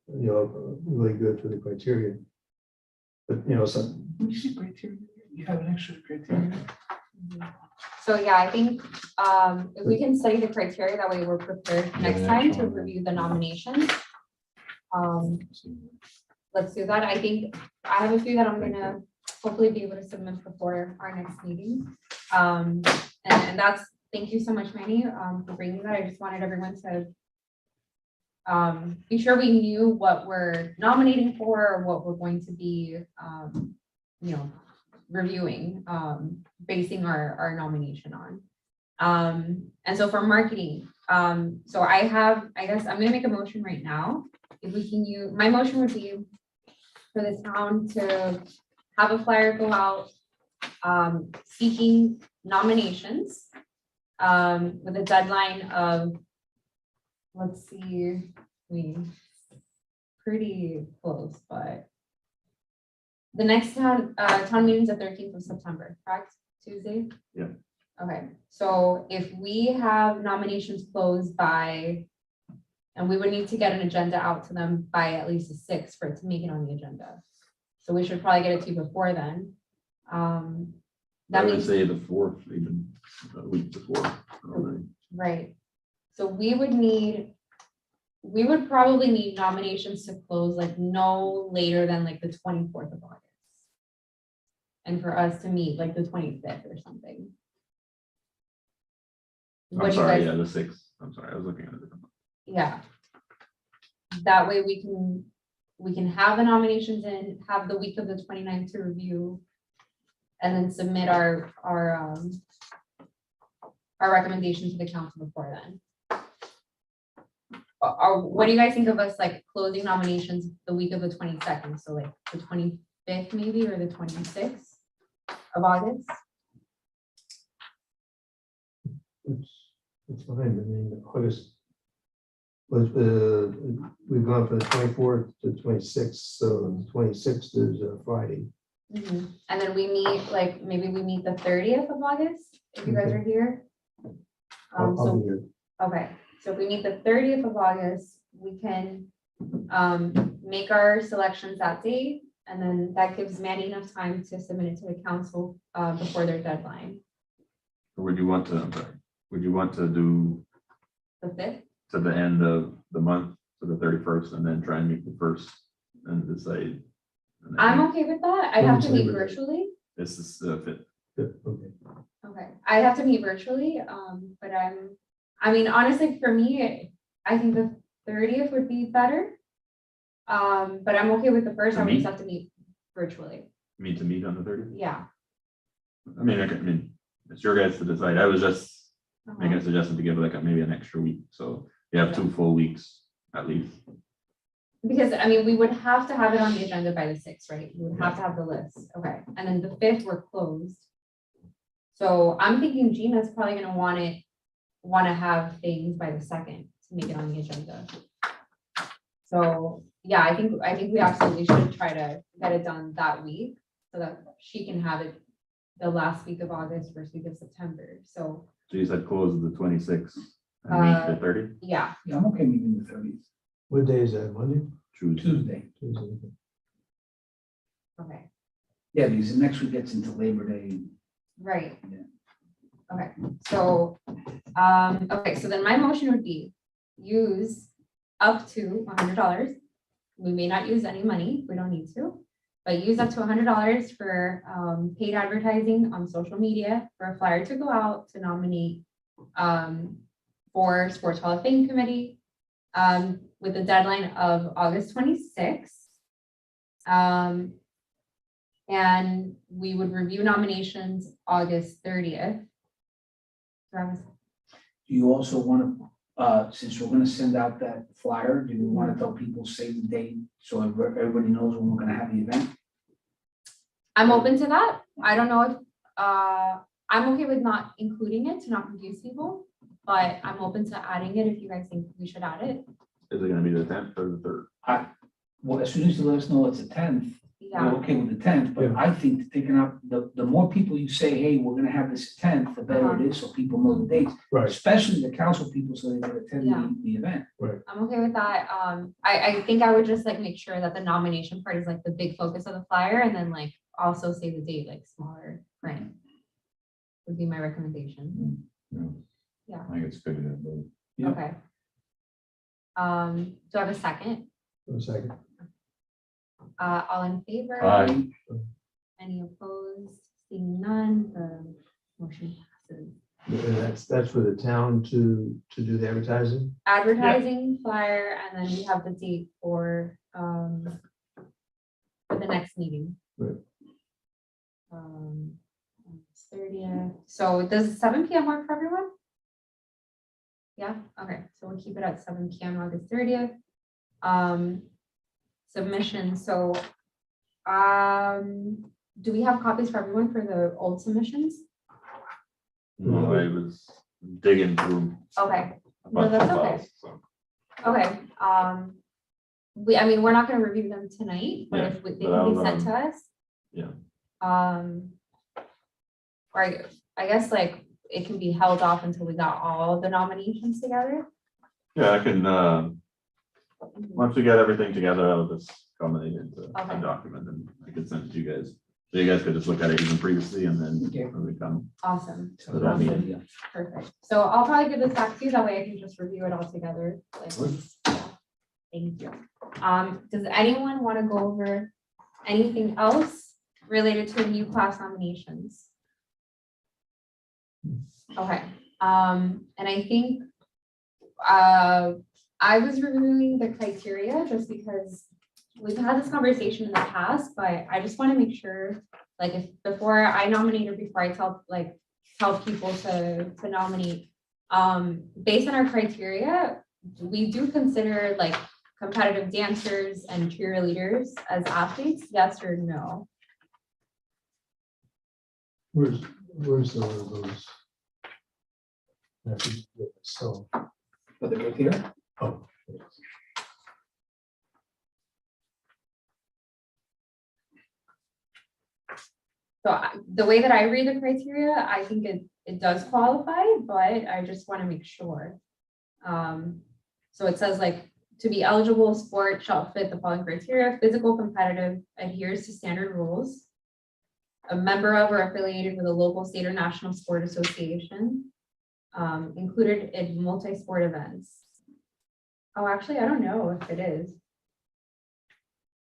really good for the criteria. But, some, Let me see criteria. You have an extra criteria? Mhm. So yeah, I think if we can study the criteria, that way we're prepared next an time extra to one. review the nominations. Let's do that. I think I have a few that I'm gonna hopefully be able to submit before our next meeting. And that's, thank you so much, Manny, for bringing that. I just wanted everyone to be sure we knew what we're nominating for, or what we're going to be, reviewing, basing our nomination on. And so for marketing, so I guess I'm gonna make a motion right now. If we can use, my motion would be for the town to have a flyer go out, seeking nominations, with a deadline of, let's see, pretty close, but the next town meeting's the 13th of September, correct? Tuesday? Yeah. Okay, so if we have nominations closed by, and we would need to get an agenda out to them by at least the 6th for it to make it on the agenda. So we should probably get it to you before then. I That would means, say the 4th, even a week before. right, so we would probably need nominations to close like no later than like the 24th of August. And for us to meet like the 25th or something. What I'm do you sorry, guys- yeah, the 6th. I'm sorry, I was looking at a different one. Yeah. That way we can have the nominations in, have the week of the 29th to review. And then submit our recommendation to the council before then. or what do you guys think of us like closing nominations the week of the 22nd? So like the 25th maybe, or the 26th of August? It's fine, I mean, August. Was, we've gone from the 24th to 26th, so the 26th is Friday. Mhm. And then we meet, like, maybe we meet the 30th of August, if you guys are here. I'll So, be here. okay, so if we meet the 30th of August, we can make our selections that date. And then that gives Mandy enough time to submit it to the council before their deadline, Or would you want to, I'm sorry, would you want to do the 5th. to the end of the month, to the 31st, and then try and meet the first and decide? And then I'm okay with that. I'd have to meet Labor Day. virtually. This is the fifth. Okay. Okay, I'd have to meet virtually, but I mean, honestly, for me, I think the 30th would be better. But I'm okay with the first, I would just have to meet virtually, Meet to meet on the 30th? yeah. I mean, it's your guys to decide. I was just making Uh-huh. a suggestion to give like maybe an extra week, so you have 2 full weeks at least. Because, I mean, we would have to have it on the agenda by the 6th, right? We would have to have the list, okay, and then the 5th, we're closed. So I'm thinking Gina's probably gonna want to have things by the 2nd to make it on the agenda. So, yeah, I think we absolutely should try to get it done that week, so that she can have it the last week of August, first week of September, so, So you said close the 26th and meet the 30th, yeah. Yeah, I'm okay meeting the 30th, What day is that, Monday? Tuesday. Tuesday. Okay, Yeah, because the next week gets into Labor Day. right. Yeah. Okay, so, okay, so then my motion would be use up to $100. We may not use any money, we don't need to, but use up to $100 for paid advertising on social media for a flyer to go out to nominate for Sports Hall of Fame Committee with a deadline of August 26th. And we would review nominations August 30th. Do you also want to, since we're gonna send out that flyer, do you want to tell people, save the date, so everybody knows when we're gonna have the event? I'm open to that. I don't know if, I'm okay with not including it to not confuse people, but I'm open to adding it if you guys think we should add it. is it gonna be the 10th or the 3rd? Well, as soon as you let us know it's the 10th, we're Yeah, okay with the 10th, but Yeah. I think taking out, the more people you say, hey, we're gonna have this 10th, the better it is, so people know the dates. Right. Especially the council people, so they can attend Yeah. the event. I'm okay with that. I think I would just like make sure that the nomination part is like the big focus of the flyer, and then like also say the date, like smaller print. Would be my recommendation. Yeah. I think it's good. Yeah. Okay. Do I have a second? For a second. All in favor? Aye. Any opposed? Seeing none, the motion passes. That's for the town to do the advertising? Advertising flyer, and then we have the date for the next meeting. Right. 30th. So does 7 p.m. work for everyone? Yeah, okay, so we'll keep it at 7 p.m. August 30th. Submission, so do we have copies for everyone for the old submissions? No, I was digging through. Okay, a No, bunch of that's okay. files, so. okay. I mean, we're not gonna review them tonight, but Yeah, if they but can be I'll, sent to us. yeah. Or I guess like it can be held off until we got all the nominations together. Yeah, I can, once we get everything together, I'll just culminate into Okay. a document and I can send it to you guys. So you guys could just look at it even previously and then Okay. when we come. Awesome, So that'll be- yeah. perfect. So I'll probably give this back to you, that way I can just review it all together. Like, yeah. Thank you. Does anyone want to go over anything else related to new class nominations? Okay, and I think I was reviewing the criteria just because we've had this conversation in the past, but I just want to make sure, like, if before I nominate or before I tell people to nominate, based on our criteria, we do consider like competitive dancers and cheerleaders as athletes, yes or no? Where's the one of those? So, For the criteria? oh. So the way that I read the criteria, I think it does qualify, but I just want to make sure. So it says like, to be eligible, sport shall fit the following criteria: physical, competitive, adheres to standard rules, a member of or affiliated with a local, state, or national sport association, included in multi-sport events. Oh, actually, I don't know if it is,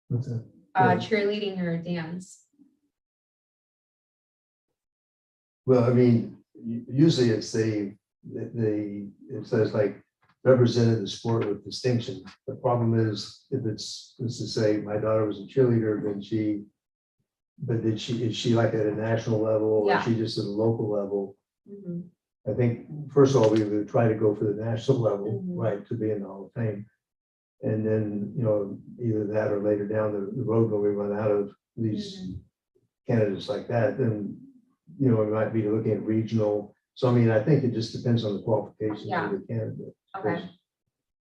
What's that? Yeah. cheerleading or dance. Well, I mean, usually it's it says like represented the sport with distinction. The problem is if it's, let's just say my daughter was a cheerleader, then is she like at a national level or Yeah. is she just at a local level? Mhm. I think, first of all, we would try to go for the national level, Mhm. right, to be in the Hall of Fame. And then, either that or later down the road when we run out of these candidates like that, then, we might be looking at regional. So I mean, I think it just depends on the qualifications Yeah. of the candidate. Okay.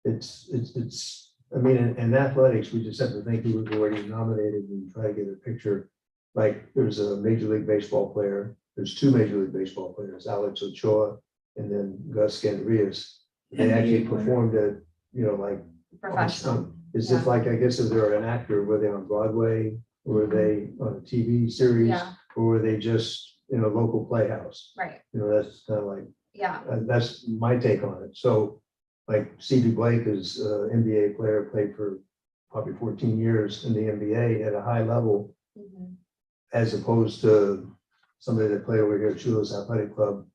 It's, I mean, in athletics, we just have to think who was already nominated and try to get a picture. Like, there's a Major League Baseball player, there's two Major League Baseball players, Alex Ochoa and then Gus Scandarius. They actually NBA player. performed at, like, Professional. as if like, I guess if they're an actor, were they on Broadway? Or were they on a TV series? Yeah, Or were they just in a local playhouse? right. That's kind of like, Yeah. that's my take on it. So like Stevie Blake is an NBA player, played for probably 14 years in the NBA at a high level, Mhm. as opposed to somebody that played over here at Chula's Athletic Club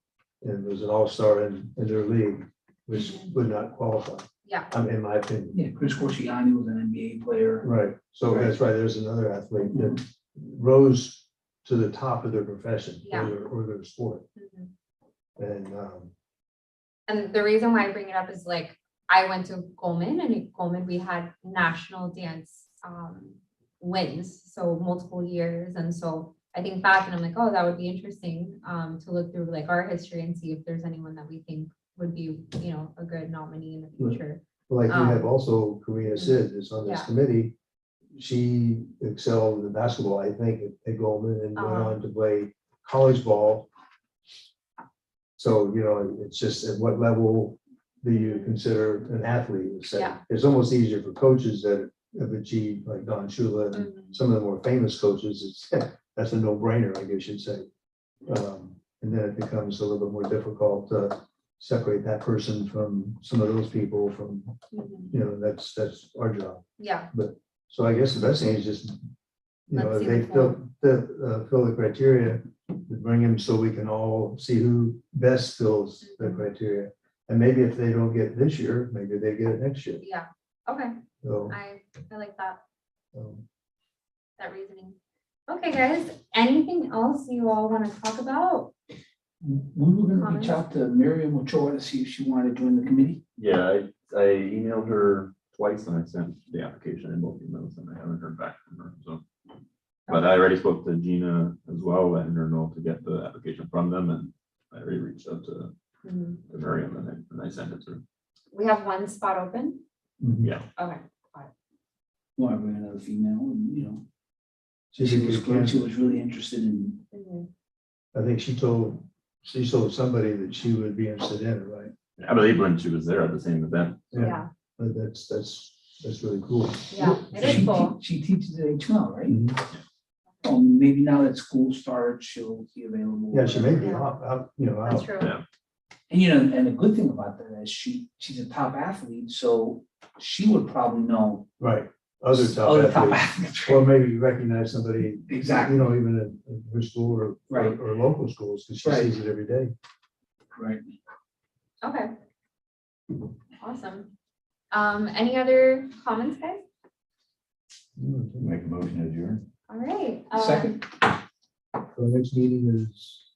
and was an all-star in their league, which would not qualify, Yeah. in my opinion. Yeah, Chris Corciani was an NBA player. Right. So that's right. There's another athlete that rose to the top of their profession Yeah. or their sport. Mhm. And And the reason why I bring it up is like, I went to Coleman, and in Coleman we had national dance wins, so multiple years. And so I think back and I'm like, oh, that would be interesting to look through like our history and see if there's anyone that we think would be, a good nominee in the future. like you have also Karina Sid is on this Yeah. committee. She excelled in basketball, I think, at Goldman and went Uh-huh. on to play college ball. So, it's just at what level do you consider an athlete? Yeah. It's almost easier for coaches that have achieved, like Don Shula and Mhm. some of the more famous coaches. That's a no-brainer, I guess you'd say. And then it becomes a little bit more difficult to separate that person from some of those people from, Mhm. that's our job. Yeah. So I guess the best thing is just, Let's if see they the fill the criteria, to bring them so we can all see who best fills the Mhm. criteria. And maybe if they don't get it this year, maybe they get it next year. Yeah. Okay. So, I like that um, reasoning. Okay, guys, anything else you all want to talk about? We were gonna reach out to Miriam Ochoa to see if she wanted to join the committee. Yeah, I emailed her twice and I sent the application in both emails and I haven't heard back from her, so. But I already spoke to Gina as well, letting her know to get the application from them, and I already reached out to Mhm. Miriam and I sent it through. We have one spot open. Yeah, Okay. Want to bring another female, and she's she a was good good. She candidate. was really interested in. Mhm. I think she told somebody that she would be interested in it, right? I believe when she was there at the same event. Yeah. But that's really cool. Yeah, it is She cool. She teaches at H2, right? Mhm. Maybe now that school starts, she'll be available. Yeah, she may be Yeah. out, That's out. true. Yeah. And and the good thing about that is she's a top athlete, so she would probably know Right. Other other top athletes. athletes. Or maybe recognize somebody, Exactly. even in her school or Right. local schools, because she Right. sees it every day. Right. Okay. Awesome. Any other comments, guys? Make a motion to adjourn. All right. Second, So the next meeting is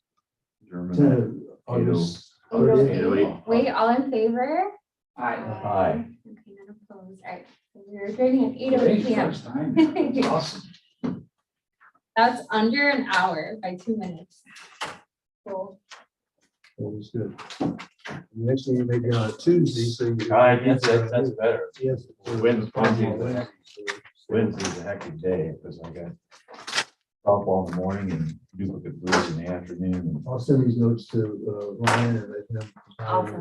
German. 10 August. 8:08. 8:08. Wait, all in favor? Aye. Aye. Okay, none opposed. All right, so we're adjourning at 8:08 Great, PM. first time. That's awesome. That's under an hour by 2 minutes. Cool. That was good. Next thing you may be on a Tuesday, so you. I guess that's better. Yes. Wednesday. Wednesday's a hectic day, because I got softball in the morning and duplicate blues in the afternoon. I'll send these notes to Ryan and let him. Awesome.